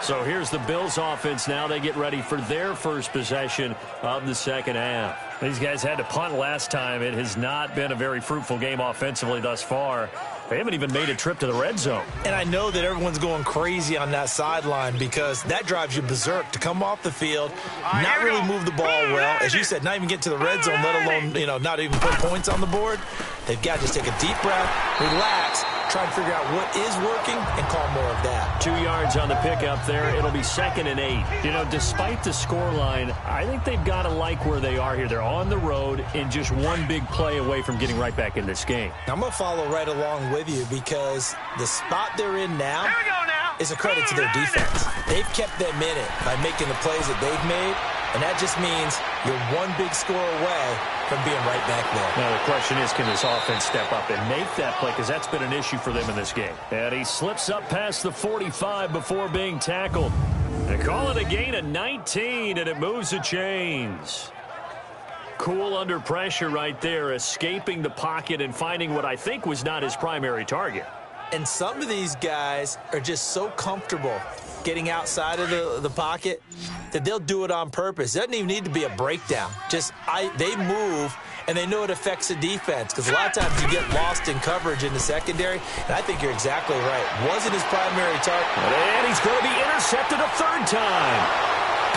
So here's the Bills offense now. They get ready for their first possession of the 2nd half. These guys had to punt last time. It has not been a very fruitful game offensively thus far. They haven't even made a trip to the red zone. And I know that everyone's going crazy on that sideline because that drives you berserk to come off the field, not really move the ball well. As you said, not even get to the red zone, let alone, not even put points on the board. They've got to just take a deep breath, relax, try to figure out what is working and call more of that. 2 yards on the pickup there. It'll be 2nd and 8. You know, despite the scoreline, I think they've got to like where they are here. They're on the road and just one big play away from getting right back in this game. I'm going to follow right along with you because the spot they're in now is a credit to their defense. They've kept them in it by making the plays that they've made, and that just means you're one big score away from being right back there. Now the question is, can this offense step up and make that play? Because that's been an issue for them in this game. And he slips up past the 45 before being tackled. They call it a gain of 19, and it moves the chains. Cool under pressure right there, escaping the pocket and finding what I think was not his primary target. And some of these guys are just so comfortable getting outside of the pocket that they'll do it on purpose. It doesn't even need to be a breakdown. They move, and they know it affects the defense because a lot of times you get lost in coverage in the secondary, and I think you're exactly right. Wasn't his primary target. And he's going to be intercepted a 3rd time.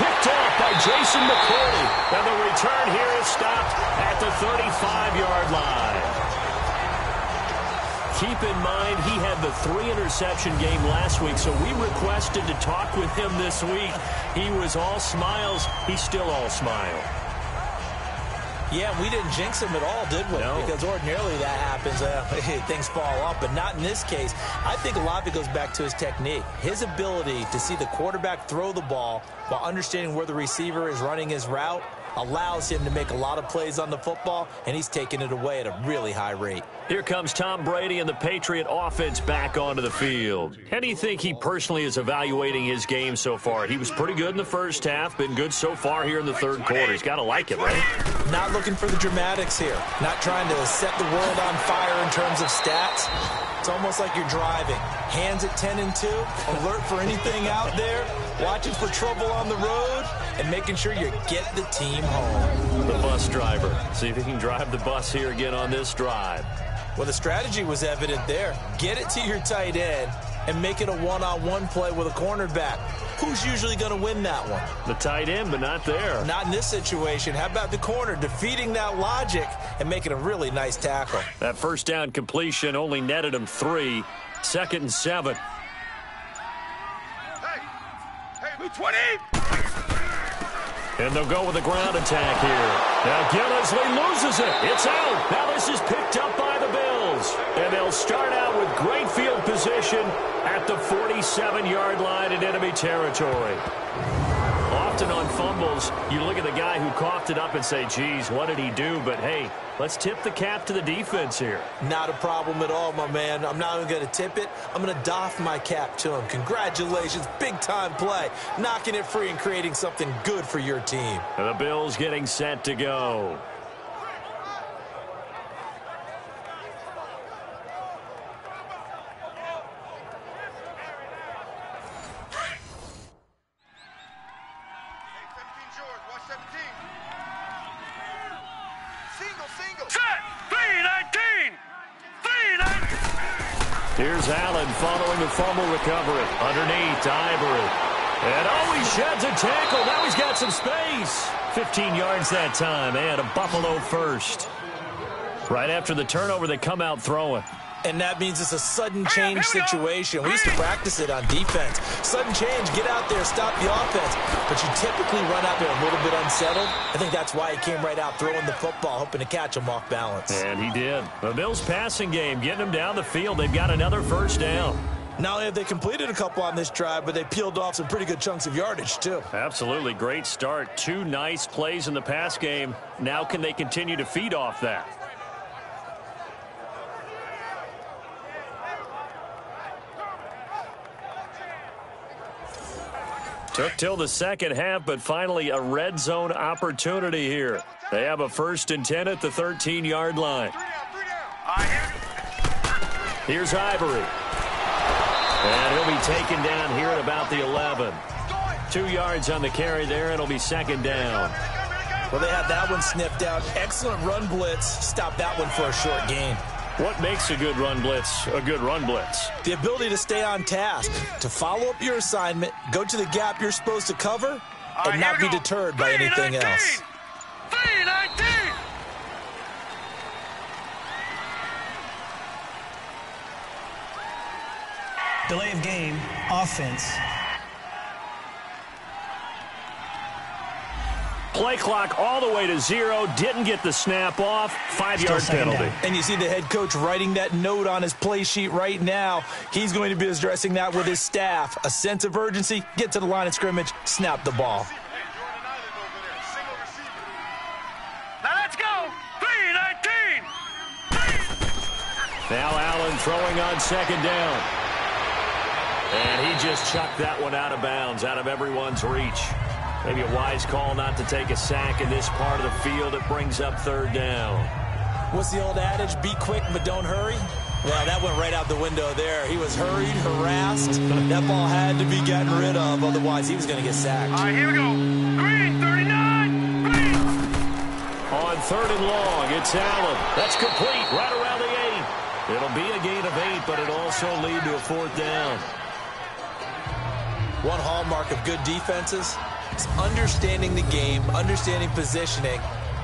Picked off by Jason McCourty. And the return here is stopped at the 35-yard line. Keep in mind, he had the 3-interception game last week, so we requested to talk with him this week. He was all smiles. He's still all smile. Yeah, we didn't jinx him at all, did we? No. Because ordinarily that happens. Things fall off, but not in this case. I think a lot of it goes back to his technique. His ability to see the quarterback throw the ball while understanding where the receiver is running his route allows him to make a lot of plays on the football, and he's taking it away at a really high rate. Here comes Tom Brady and the Patriot offense back onto the field. How do you think he personally is evaluating his game so far? He was pretty good in the first half, been good so far here in the 3rd quarter. He's got to like it, right? Not looking for the dramatics here. Not trying to set the world on fire in terms of stats. It's almost like you're driving. Hands at 10 and 2, alert for anything out there, watching for trouble on the road, and making sure you get the team home. The bus driver. See if he can drive the bus here again on this drive. Well, the strategy was evident there. Get it to your tight end and make it a one-on-one play with a cornerback. Who's usually going to win that one? The tight end, but not there. Not in this situation. How about the corner defeating that logic and making a really nice tackle? That 1st down completion only netted him 3. 2nd and 7. Hey, 20! And they'll go with a ground attack here. Now Gillisley loses it. It's out. Now this is picked up by the Bills. And they'll start out with great field position at the 47-yard line in enemy territory. Often on fumbles, you look at the guy who coughed it up and say, geez, what did he do? But, hey, let's tip the cap to the defense here. Not a problem at all, my man. I'm not even going to tip it. I'm going to doff my cap to him. Congratulations. Big-time play. Knocking it free and creating something good for your team. And the Bills getting set to go. Here's Allen following the fumble recovery. Underneath, Ivory. And he sheds a tackle. Now he's got some space. 15 yards that time, and a Buffalo first. Right after the turnover, they come out throwing. And that means it's a sudden change situation. We used to practice it on defense. Sudden change, get out there, stop the offense. But you typically run out there a little bit unsettled. I think that's why he came right out throwing the football, hoping to catch him off balance. And he did. The Bills passing game, getting him down the field. They've got another 1st down. Not only have they completed a couple on this drive, but they peeled off some pretty good chunks of yardage, too. Absolutely. Great start. 2 nice plays in the pass game. Now can they continue to feed off that? Took till the 2nd half, but finally a red zone opportunity here. They have a 1st and 10 at the 13-yard line. Here's Ivory. And he'll be taken down here at about the 11. 2 yards on the carry there, and it'll be 2nd down. Well, they had that one sniffed out. Excellent run blitz. Stop that one for a short gain. What makes a good run blitz a good run blitz? The ability to stay on task, to follow up your assignment, go to the gap you're supposed to cover, and not be deterred by anything else. 3-19! Delay of game, offense. Play clock all the way to 0. Didn't get the snap off. 5-yard penalty. Down. And you see the head coach writing that note on his play sheet right now. He's going to be addressing that with his staff. A sense of urgency, get to the line of scrimmage, snap the ball. Now let's go. 3-19. Now Allen throwing on second down. And he just chucked that one out of bounds, out of everyone's reach. Maybe a wise call not to take a sack in this part of the field. It brings up third down. What's the old adage? Be quick, but don't hurry. Well, that went right out the window there. He was hurried, harassed. That ball had to be gotten rid of. Otherwise, he was going to get sacked. All right, here we go. Green, 39. Green. On third and long, it's Allen. That's complete, right around the 8. It'll be a gain of 8, but it'll also lead to a fourth down. One hallmark of good defenses is understanding the game, understanding positioning,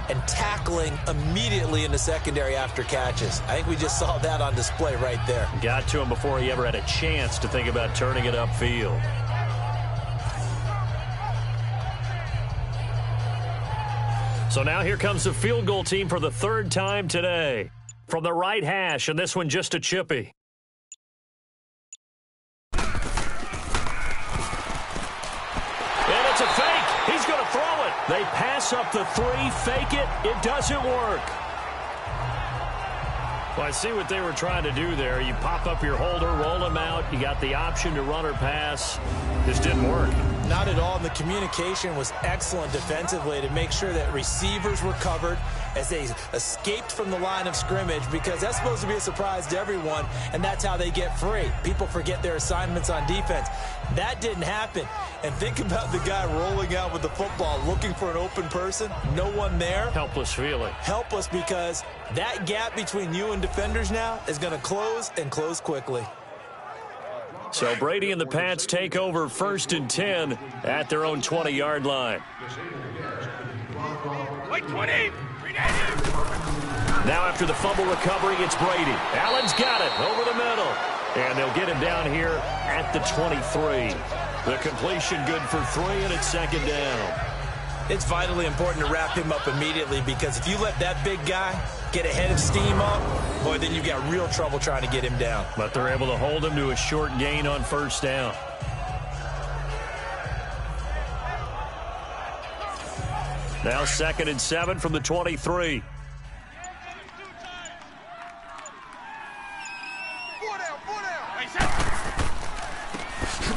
and tackling immediately in the secondary after catches. I think we just saw that on display right there. Got to him before he ever had a chance to think about turning it upfield. So now here comes the field goal team for the third time today. From the right hash, and this one just a chippy. And it's a fake. He's going to throw it. They pass up the 3, fake it. It doesn't work. Well, I see what they were trying to do there. You pop up your holder, roll him out. You got the option to run or pass. This didn't work. Not at all. And the communication was excellent defensively to make sure that receivers were covered as they escaped from the line of scrimmage, because that's supposed to be a surprise to everyone, and that's how they get free. People forget their assignments on defense. That didn't happen. And think about the guy rolling out with the football, looking for an open person. No one there. Helpless feeling. Helpless, because that gap between you and defenders now is going to close, and close quickly. So Brady and the Pats take over 1st and 10 at their own 20-yard line. Wait, 20. Now after the fumble recovery, it's Brady. Allen's got it over the middle. And they'll get him down here at the 23. The completion good for 3, and it's second down. It's vitally important to wrap him up immediately, because if you let that big guy get ahead of steam up, boy, then you've got real trouble trying to get him down. But they're able to hold him to a short gain on first down. Now 2nd and 7 from the 23.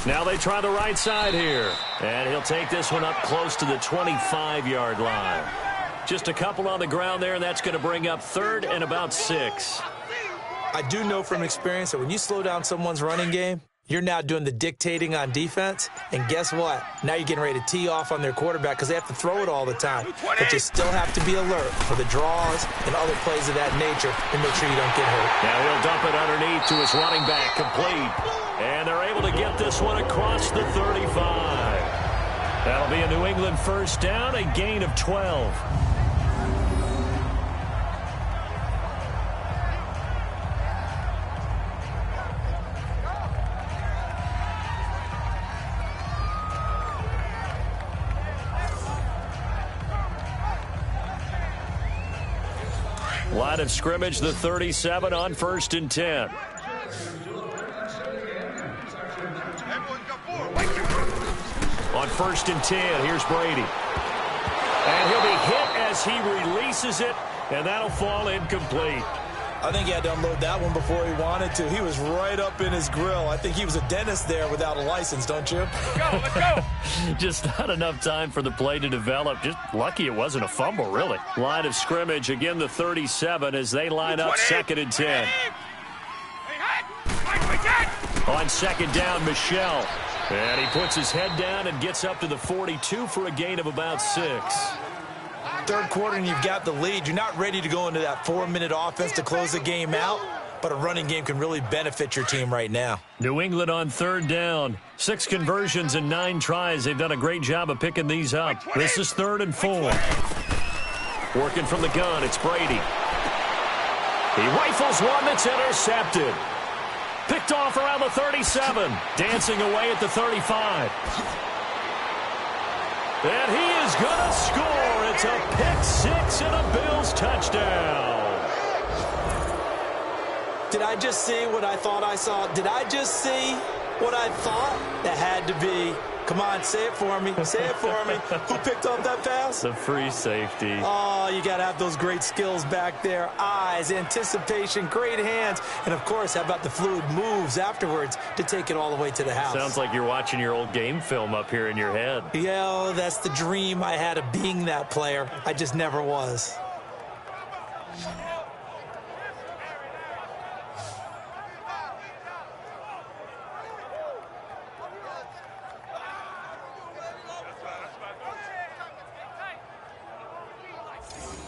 Now they try the right side here. And he'll take this one up close to the 25-yard line. Just a couple on the ground there, and that's going to bring up 3rd and about 6. I do know from experience that when you slow down someone's running game, you're now doing the dictating on defense. And guess what? Now you're getting ready to tee off on their quarterback, because they have to throw it all the time. But you still have to be alert for the draws and other plays of that nature and make sure you don't get hurt. Now he'll dump it underneath to his running back, complete. And they're able to get this one across the 35. That'll be a New England first down, a gain of 12. Line of scrimmage, the 37 on 1st and 10. On 1st and 10, here's Brady. And he'll be hit as he releases it, and that'll fall incomplete. I think he had to unload that one before he wanted to. He was right up in his grill. I think he was a dentist there without a license, don't you? Let's go. Just not enough time for the play to develop. Just lucky it wasn't a fumble, really. Line of scrimmage, again the 37 as they line up 2nd and 10. On 2nd down, Michel. And he puts his head down and gets up to the 42 for a gain of about 6. Third quarter and you've got the lead. You're not ready to go into that 4-minute offense to close the game out, but a running game can really benefit your team right now. New England on 3rd down. 6 conversions and 9 tries. They've done a great job of picking these up. This is 3rd and 4. Working from the gun, it's Brady. He rifles one that's intercepted. Picked off around the 37. Dancing away at the 35. And he is going to score. It's a pick six and a Bills touchdown. Did I just see what I thought I saw? Did I just see what I thought? That had to be. Come on, say it for me. Say it for me. Who picked up that pass? The free safety. Oh, you got to have those great skills back there. Eyes, anticipation, great hands. And, of course, how about the fluid moves afterwards to take it all the way to the house? Sounds like you're watching your old game film up here in your head. Yeah, that's the dream I had of being that player. I just never was.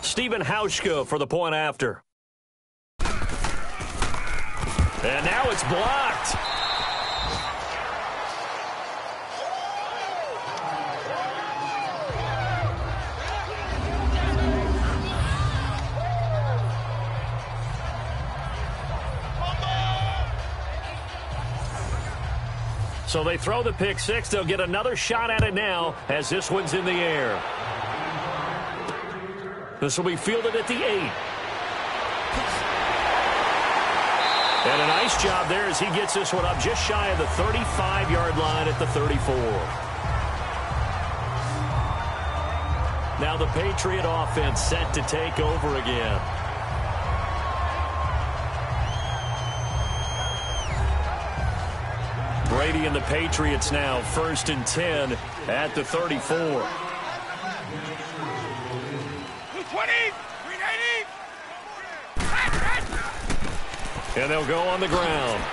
Stephen Hauschka for the point after. And now it's blocked. So they throw the pick six. They'll get another shot at it now as this one's in the air. This will be fielded at the 8. And a nice job there as he gets this one up just shy of the 35-yard line at the 34. Now the Patriot offense set to take over again. Brady and the Patriots now 1st and 10 at the 34. 20, 380. And they'll go on the ground.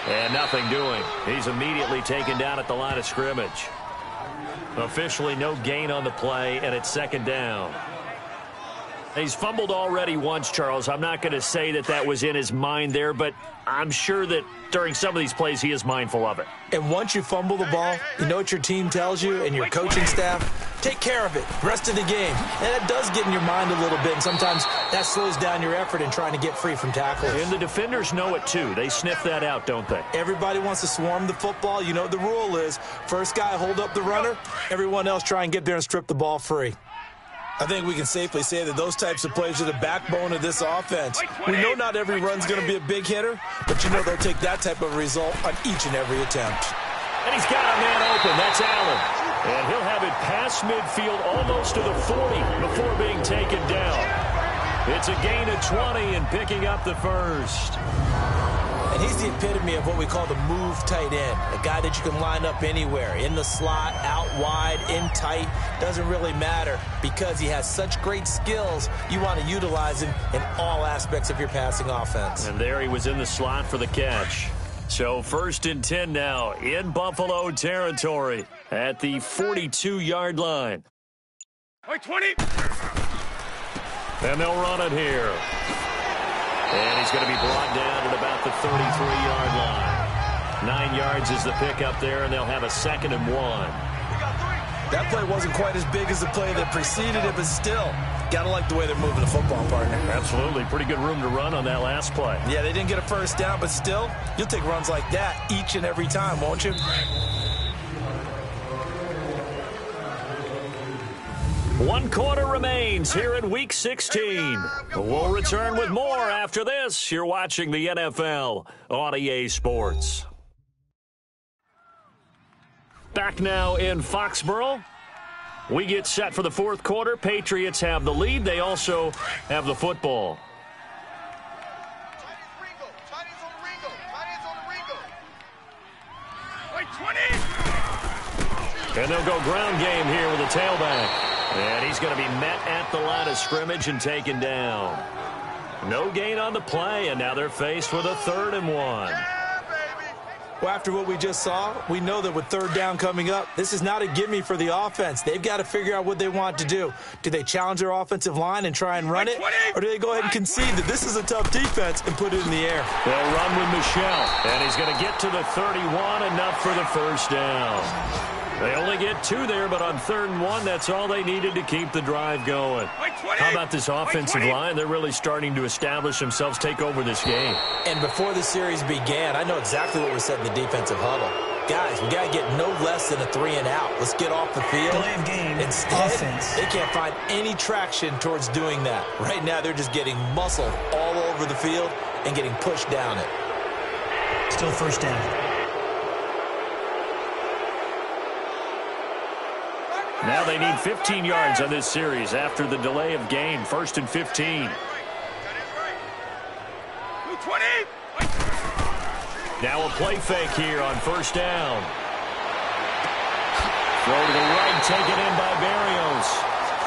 And nothing doing. He's immediately taken down at the line of scrimmage. Officially no gain on the play, and it's 2nd down. He's fumbled already once, Charles. I'm not going to say that that was in his mind there, but I'm sure that during some of these plays he is mindful of it. And once you fumble the ball, you know what your team tells you and your coaching staff? Take care of it the rest of the game. And it does get in your mind a little bit, and sometimes that slows down your effort in trying to get free from tackles. And the defenders know it too. They sniff that out, don't they? Everybody wants to swarm the football. You know what the rule is. First guy hold up the runner. Everyone else try and get there and strip the ball free. I think we can safely say that those types of plays are the backbone of this offense. We know not every run's going to be a big hitter, but you know they'll take that type of result on each and every attempt. And he's got a man open. That's Allen. And he'll have it past midfield almost to the 40 before being taken down. It's a gain of 20 and picking up the first. And he's the epitome of what we call the move tight end, a guy that you can line up anywhere, in the slot, out wide, in tight, doesn't really matter because he has such great skills. You want to utilize him in all aspects of your passing offense. And there he was in the slot for the catch. So 1st and 10 now in Buffalo territory at the 42-yard line. 20. And they'll run it here. And he's going to be brought down at about the 33-yard line. 9 yards is the pickup there, and they'll have a 2nd and 1. That play wasn't quite as big as the play that preceded it, but still, gotta like the way they're moving the football, partner. Absolutely. Pretty good room to run on that last play. Yeah, they didn't get a first down, but still, you'll take runs like that each and every time, won't you? 1 quarter remains here in Week 16. We'll return with more after this. You're watching the NFL on EA Sports. Back now in Foxborough. We get set for the 4th quarter. Patriots have the lead. They also have the football. And they'll go ground game here with a tailback. And he's going to be met at the line of scrimmage and taken down. No gain on the play, and now they're faced with a 3rd and 1. Well, after what we just saw, we know that with 3rd down coming up, this is not a gimme for the offense. They've got to figure out what they want to do. Do they challenge their offensive line and try and run it? Or do they go ahead and concede that this is a tough defense and put it in the air? They'll run with Michelle, and he's going to get to the 31, enough for the 1st down. They only get 2 there, but on 3rd and 1, that's all they needed to keep the drive going. How about this offensive line? They're really starting to establish themselves, take over this game. And before the series began, I know exactly what was said in the defensive huddle. Guys, we got to get no less than a 3-and-out. Let's get off the field. Delay of game. Instead, Offense. they can't find any traction towards doing that. Right now, they're just getting muscled all over the field and getting pushed down it. Still first down. Now they need 15 yards on this series after the delay of game. 1st and 15. Now a play fake here on 1st down. Throw to the right, taken in by Berrios.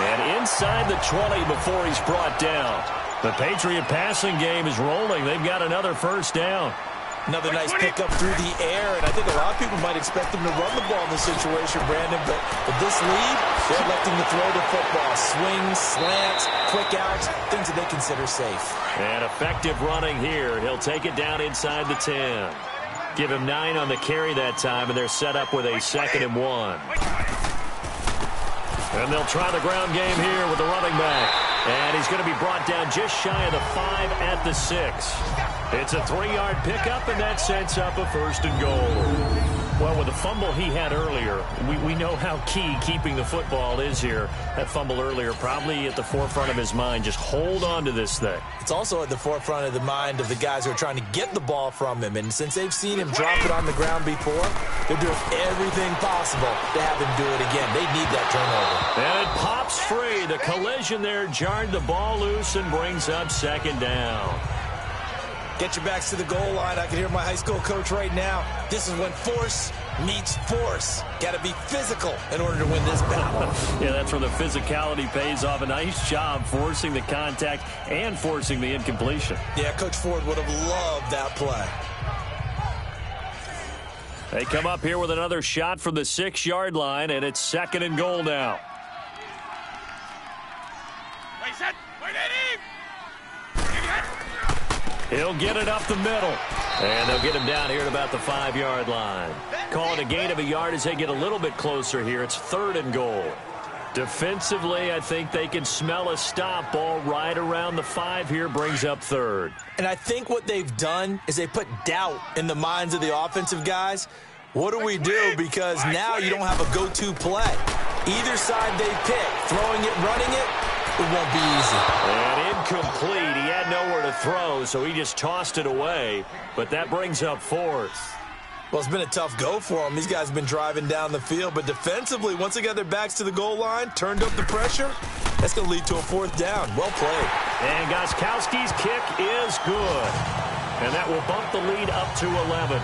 And inside the 20 before he's brought down. The Patriot passing game is rolling. They've got another 1st down. Another nice pickup through the air, and I think a lot of people might expect him to run the ball in this situation, Brandon, but with this lead, they're electing to throw the football. Swings, slants, quick outs, things that they consider safe. And effective running here. He'll take it down inside the 10. Give him 9 on the carry that time, and they're set up with a 2nd and 1. And they'll try the ground game here with the running back. And he's going to be brought down just shy of the 5 at the 6. It's a 3-yard pickup, and that sets up a 1st and goal. Well, with the fumble he had earlier, we know how key keeping the football is here. That fumble earlier probably at the forefront of his mind. Just hold on to this thing. It's also at the forefront of the mind of the guys who are trying to get the ball from him. And since they've seen him drop it on the ground before, they're doing everything possible to have him do it again. They need that turnover. And it pops free. The collision there jarred the ball loose and brings up 2nd down. Get your backs to the goal line. I can hear my high school coach right now. This is when force meets force. Got to be physical in order to win this battle. Yeah, that's where the physicality pays off. A nice job forcing the contact and forcing the incompletion. Yeah, Coach Ford would have loved that play. They come up here with another shot from the 6-yard line, and it's 2nd and goal now. He'll get it up the middle. And they'll get him down here at about the 5-yard line. Call it a gain of a yard as they get a little bit closer here. It's 3rd and goal. Defensively, I think they can smell a stop. Ball right around the 5 here, brings up 3rd. And I think what they've done is they put doubt in the minds of the offensive guys. What do we do? Because now you don't have a go-to play. Either side they pick, throwing it, running it, it won't be easy. And incomplete. He had nowhere to throw, so he just tossed it away. But that brings up 4th. Well, it's been a tough go for them. These guys have been driving down the field. But defensively, once they got their backs to the goal line, turned up the pressure, that's going to lead to a 4th down. Well played. And Gostkowski's kick is good. And that will bump the lead up to 11.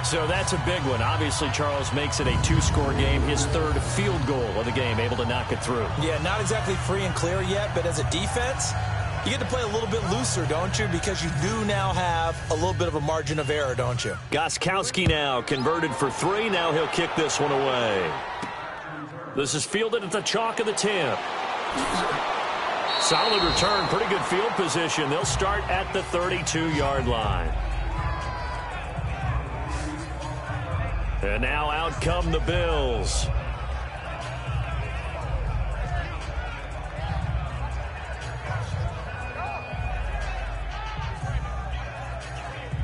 So that's a big one. Obviously, Charles makes it a 2-score game. His 3rd field goal of the game, able to knock it through. Yeah, not exactly free and clear yet, but as a defense, you get to play a little bit looser, don't you? Because you do now have a little bit of a margin of error, don't you? Gostkowski now converted for 3. Now he'll kick this one away. This is fielded at the chalk of the 10. Solid return, pretty good field position. They'll start at the 32-yard line. And now out come the Bills.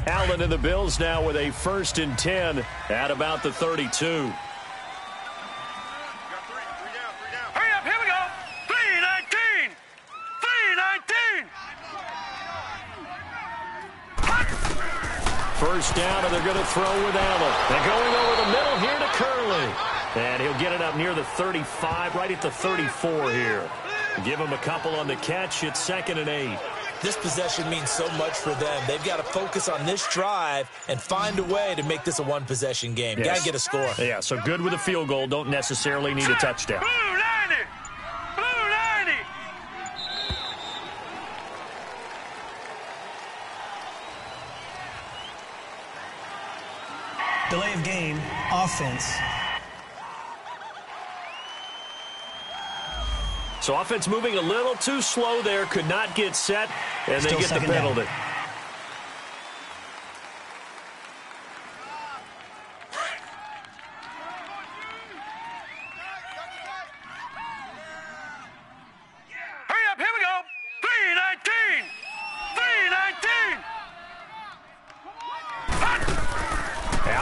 Allen and the Bills now with a 1st and 10 at about the 32. Hurry up, here we go. 3-19. 3-19. 1st down, and they're going to throw with Allen. They're going over the middle here to Curley. And he'll get it up near the 35, right at the 34 here. Give him a couple on the catch. It's 2nd and 8. This possession means so much for them. They've got to focus on this drive and find a way to make this a one-possession game. Yes. Got to get a score. Yeah, so good with a field goal. Don't necessarily need a touchdown. Blue 90. Blue 90. Delay of game, offense. So offense moving a little too slow there. Could not get set, and they get the penalty. Down.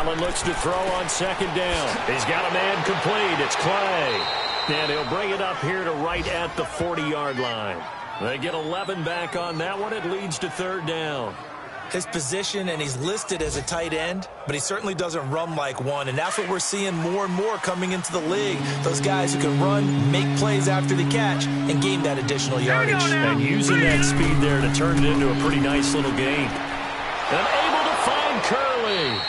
Allen looks to throw on second down. He's got a man complete. It's Clay. And he'll bring it up here to right at the 40-yard line. They get 11 back on that one. It leads to third down. His position, and he's listed as a tight end, but he certainly doesn't run like one, and that's what we're seeing more and more coming into the league. Those guys who can run, make plays after the catch, and gain that additional yardage. And using that speed there to turn it into a pretty nice little game. And able to find Curley.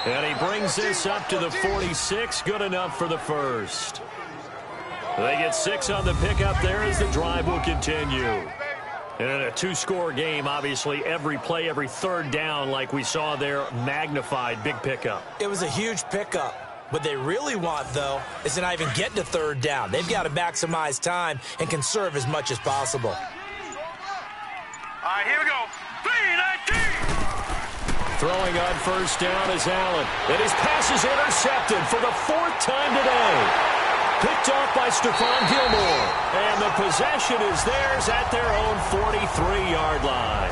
And he brings this up to the 46. Good enough for the first. They get 6 on the pickup there as the drive will continue. And in a two-score game, obviously, every play, every third down, like we saw there, magnified, big pickup. It was a huge pickup. What they really want, though, is to not even get to third down. They've got to maximize time and conserve as much as possible. All right, here we go. 3-19. Throwing on first down is Allen. And his pass is intercepted for the 4th time today. Picked off by Stephon Gilmore. And the possession is theirs at their own 43-yard line.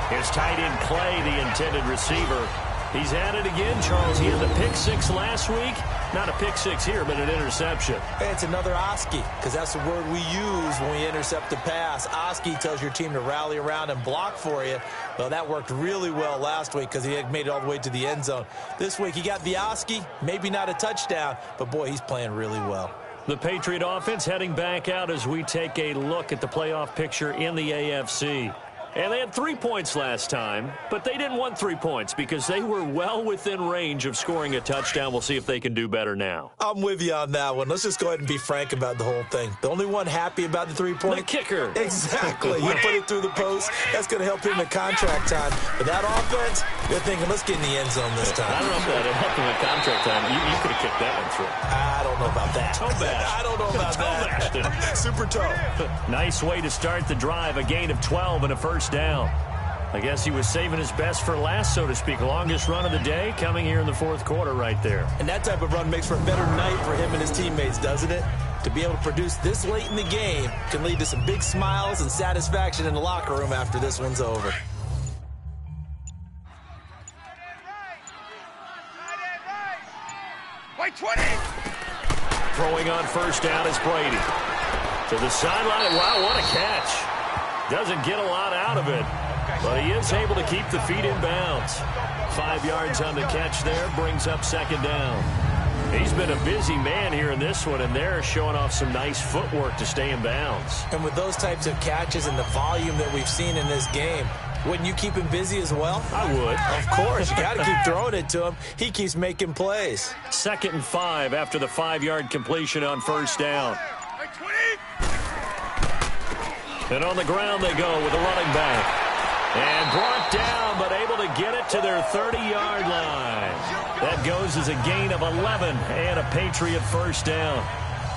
His tight end Clay, the intended receiver. He's at it again, Charles. He had the pick 6 last week. Not a pick 6 here, but an interception. Hey, it's another Oski, because that's the word we use when we intercept a pass. Oski tells your team to rally around and block for you. Well, that worked really well last week because he had made it all the way to the end zone. This week, he got the Oski, maybe not a touchdown, but, boy, he's playing really well. The Patriot offense heading back out as we take a look at the playoff picture in the AFC. And they had 3 points last time, but they didn't want 3 points because they were well within range of scoring a touchdown. We'll see if they can do better now. I'm with you on that one. Let's just go ahead and be frank about the whole thing. The only one happy about the 3-point? The kicker. Exactly. You put it through the post. That's going to help him in contract time. But that offense, they're thinking, let's get in the end zone this time. I don't know if that helped him in contract time. You could have kicked that one through. I don't know about that. I don't know about that. Super toe. Nice way to start the drive. A gain of 12 and a first down. I guess he was saving his best for last, so to speak. Longest run of the day coming here in the 4th quarter right there. And that type of run makes for a better night for him and his teammates, doesn't it? To be able to produce this late in the game can lead to some big smiles and satisfaction in the locker room after this one's over. Wait, 20. Throwing on first down is Brady. To the sideline. Wow, what a catch. Doesn't get a lot out of it, but he is able to keep the feet in bounds. 5 yards on the catch there, brings up second down. He's been a busy man here in this one, and they're showing off some nice footwork to stay in bounds. And with those types of catches and the volume that we've seen in this game, wouldn't you keep him busy as well? I would. Of course. You got to keep throwing it to him. He keeps making plays. 2nd and 5 after the 5-yard completion on first down. And on the ground they go with a running back. And brought down, but able to get it to their 30-yard line. That goes as a gain of 11 and a Patriot first down.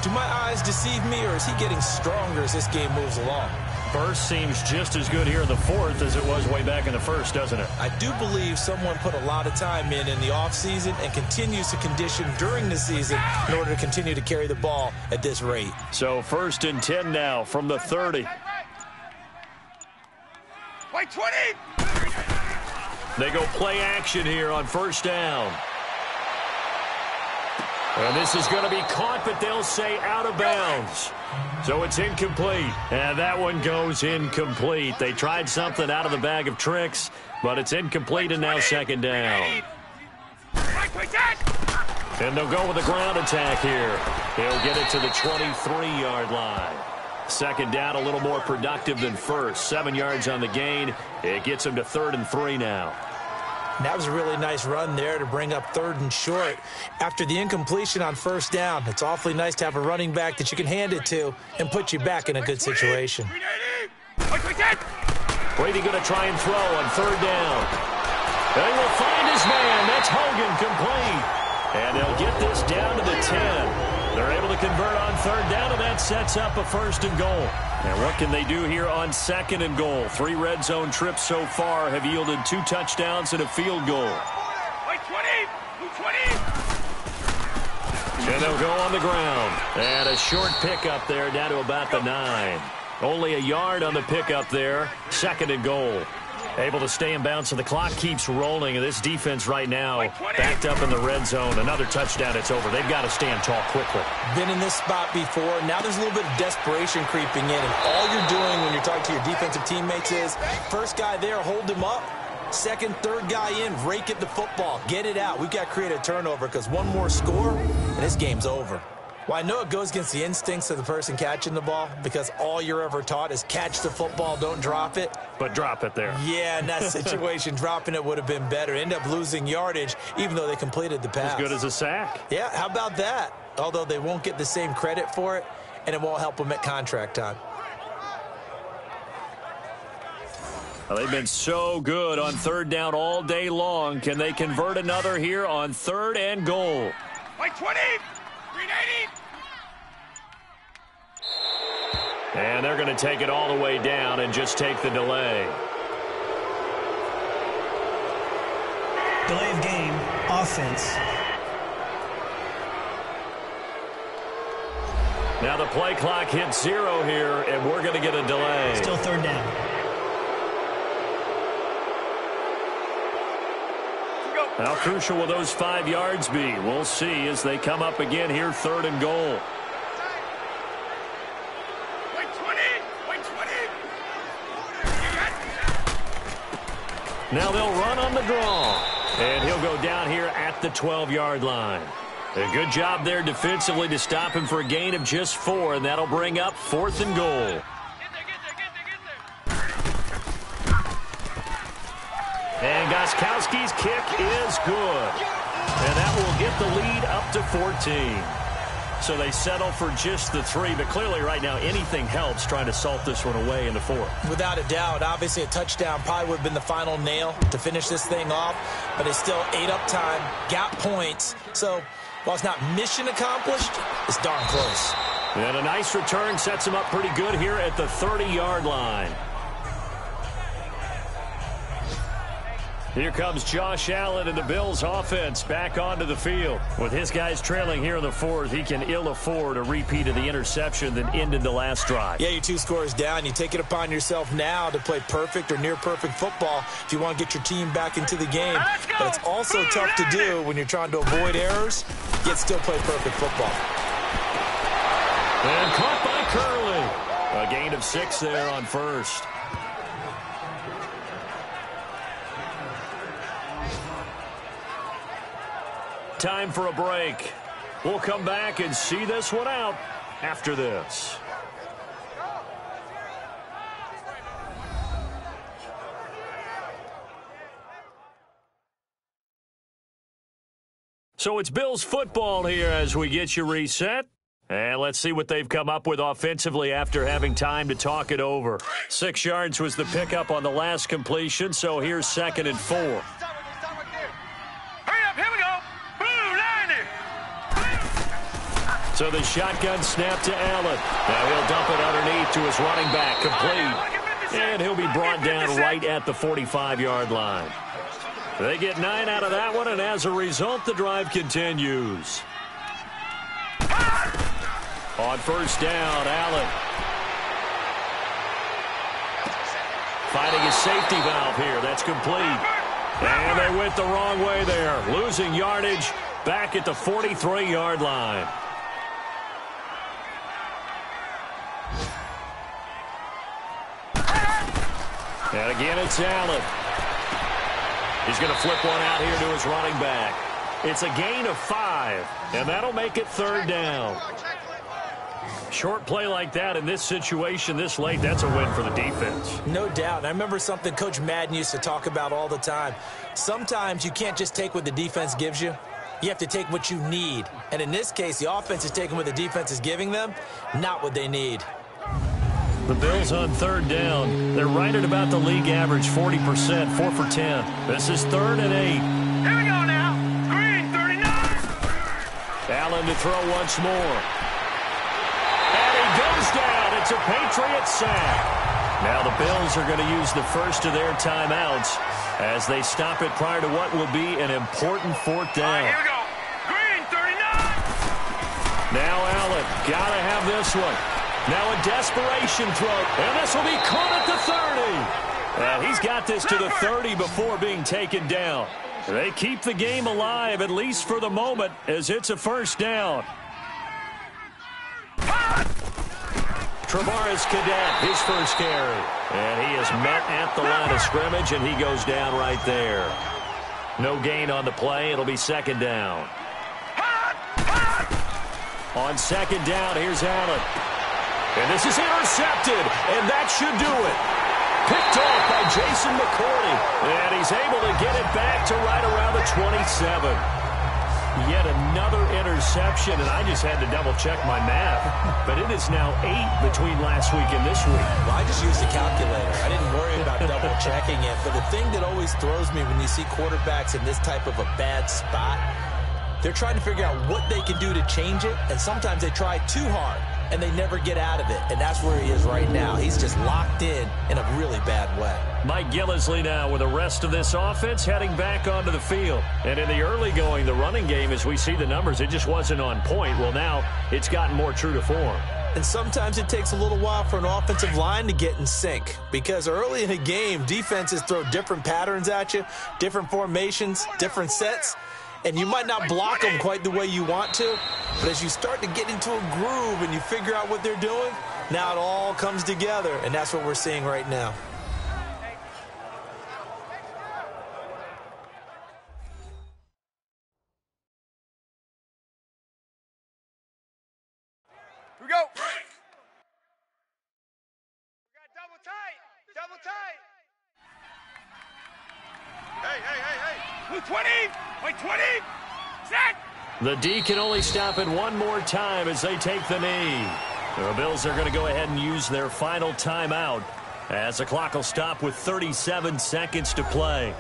Do my eyes deceive me, or is he getting stronger as this game moves along? Burst seems just as good here in the 4th as it was way back in the 1st, doesn't it? I do believe someone put a lot of time in the offseason and continues to condition during the season in order to continue to carry the ball at this rate. So 1st and 10 now from the 30. Wait, 20. They go play action here on first down. And this is going to be caught, but they'll say out of bounds. So it's incomplete. And that one goes incomplete. They tried something out of the bag of tricks, but it's incomplete and now second down. And they'll go with a ground attack here. He'll get it to the 23-yard line. Second down, a little more productive than first. 7 yards on the gain. It gets him to 3rd and 3 now. And that was a really nice run there to bring up 3rd and short. After the incompletion on first down, it's awfully nice to have a running back that you can hand it to and put you back in a good situation. Brady going to try and throw on 3rd down. And he will find his man. That's Hogan, complete. And they'll get this down to the 10. They're able to convert on 3rd down, and that sets up a 1st and goal. Now, what can they do here on 2nd and goal? 3 red zone trips so far have yielded 2 touchdowns and a field goal. Wait, 20. And they'll go on the ground. And a short pickup there down to about the 9. Only a yard on the pickup there. 2nd and goal. Able to stay in bounds, so the clock keeps rolling, and this defense right now backed up in the red zone. Another touchdown, it's over. They've got to stand tall quickly. Been in this spot before. Now there's a little bit of desperation creeping in, and all you're doing when you're talking to your defensive teammates is, first guy there, hold him up. Second, third guy in, rake at the football. Get it out. We've got to create a turnover because one more score, and this game's over. Well, I know it goes against the instincts of the person catching the ball because all you're ever taught is catch the football, don't drop it. But drop it there. Yeah, in that situation, dropping it would have been better. End up losing yardage, even though they completed the pass. As good as a sack. Yeah, how about that? Although they won't get the same credit for it, and it won't help them at contract time. Well, they've been so good on third down all day long. Can they convert another here on 3rd and goal? White 20! Green 80! And they're going to take it all the way down and just take the delay. Delay of game, offense. Now the play clock hits 0 here, and we're going to get a delay. Still 3rd down. How crucial will those 5 yards be? We'll see as they come up again here, 3rd and goal. White 20! White 20! Now they'll run on the draw. And he'll go down here at the 12-yard line. A good job there defensively to stop him for a gain of just 4, and that'll bring up 4th and goal. And Gostkowski's kick is good. And that will get the lead up to 14. So they settle for just the 3, but clearly right now anything helps trying to salt this one away in the 4th. Without a doubt, obviously a touchdown probably would have been the final nail to finish this thing off, but it's still ate up time, got points. So while it's not mission accomplished, it's darn close. And a nice return sets him up pretty good here at the 30-yard line. Here comes Josh Allen and the Bills offense back onto the field. With his guys trailing here in the 4th, he can ill afford a repeat of the interception that ended the last drive. Yeah, you're 2 scores down. You take it upon yourself now to play perfect or near perfect football if you want to get your team back into the game. But it's also tough to do when you're trying to avoid errors, yet still play perfect football. And caught by Curley. A gain of 6 there on 1st. Time for a break. We'll come back and see this one out after this. So it's Bills football here as we get you reset. And let's see what they've come up with offensively after having time to talk it over. 6 yards was the pickup on the last completion, so here's 2nd and 4. Hurry up, here we go! Boom, line it! So the shotgun snap to Allen. Now he'll dump it underneath to his running back, complete. And he'll be brought down right at the 45-yard line. They get 9 out of that one, and as a result, the drive continues. On 1st down, Allen. Finding his safety valve here. That's complete. And they went the wrong way there. Losing yardage back at the 43-yard line. And again, it's Allen. He's going to flip one out here to his running back. It's a gain of 5, and that'll make it 3rd down. Short play like that in this situation this late, that's a win for the defense. No doubt. And I remember something Coach Madden used to talk about all the time. Sometimes you can't just take what the defense gives you. You have to take what you need. And in this case, the offense is taking what the defense is giving them, not what they need. The Bills on 3rd down. They're right at about the league average, 40%, 4 for 10. This is 3rd and 8. Here we go now. Green 39. Allen to throw once more. And he goes down. It's a Patriots sack. Now the Bills are going to use the first of their timeouts as they stop it prior to what will be an important 4th down. Here we go. Green 39. Now Allen, got to have this one. Now a desperation throw, and this will be caught at the 30. And he's got this to the 30 before being taken down. They keep the game alive, at least for the moment, as it's a first down. Travaris Cadet, his first carry. And he is met at the line of scrimmage, and he goes down right there. No gain on the play. It'll be second down. On second down, here's Allen. And this is intercepted, and that should do it. Picked off by Jason McCourty, and he's able to get it back to right around the 27. Yet another interception, and I just had to double-check my math. But it is now 8 between last week and this week. Well, I just used a calculator. I didn't worry about double-checking it. But the thing that always throws me when you see quarterbacks in this type of a bad spot, they're trying to figure out what they can do to change it, and sometimes they try too hard, and they never get out of it. And that's where he is right now. He's just locked in a really bad way. Mike Gillislee now with the rest of this offense heading back onto the field. And in the early going, the running game, as we see the numbers, it just wasn't on point. Well, now it's gotten more true to form. And sometimes it takes a little while for an offensive line to get in sync, because early in a game, defenses throw different patterns at you, different formations, different sets, and you might not block them quite the way you want to, but as you start to get into a groove and you figure out what they're doing, now it all comes together, and that's what we're seeing right now. Here we go. We got double tight. Double tight. Hey. 20. Wait, 20. Set. The D can only stop it one more time as they take the knee. The Bills are going to go ahead and use their final timeout as the clock will stop with 37 seconds to play.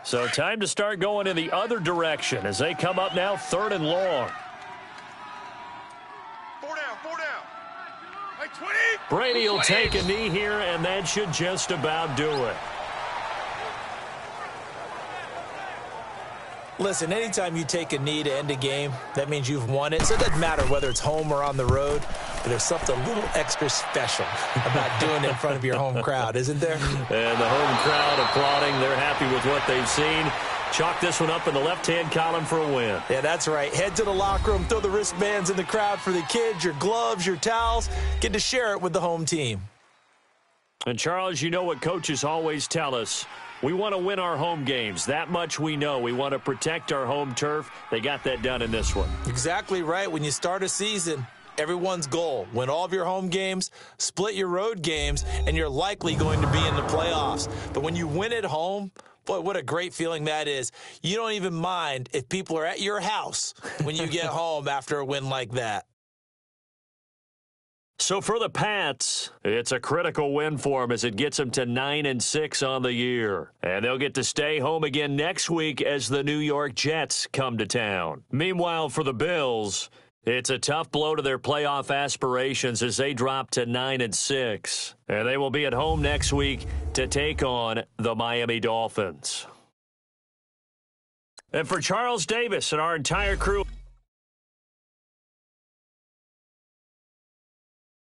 So time to start going in the other direction as they come up now 3rd and long. 4 down. Wait, 20. Brady will take a knee here, and that should just about do it. Listen, anytime you take a knee to end a game, that means you've won it. So it doesn't matter whether it's home or on the road, but there's something a little extra special about doing it in front of your home crowd, isn't there? And the home crowd applauding. They're happy with what they've seen. Chalk this one up in the left-hand column for a win. Yeah, that's right. Head to the locker room, throw the wristbands in the crowd for the kids, your gloves, your towels. Get to share it with the home team. And, Charles, you know what coaches always tell us. We want to win our home games. That much we know. We want to protect our home turf. They got that done in this one. Exactly right. When you start a season, everyone's goal, win all of your home games, split your road games, and you're likely going to be in the playoffs. But when you win at home, boy, what a great feeling that is. You don't even mind if people are at your house when you get home after a win like that. So for the Pats, it's a critical win for them as it gets them to 9-6 on the year. And they'll get to stay home again next week as the New York Jets come to town. Meanwhile, for the Bills, it's a tough blow to their playoff aspirations as they drop to 9-6. And they will be at home next week to take on the Miami Dolphins. And for Charles Davis and our entire crew,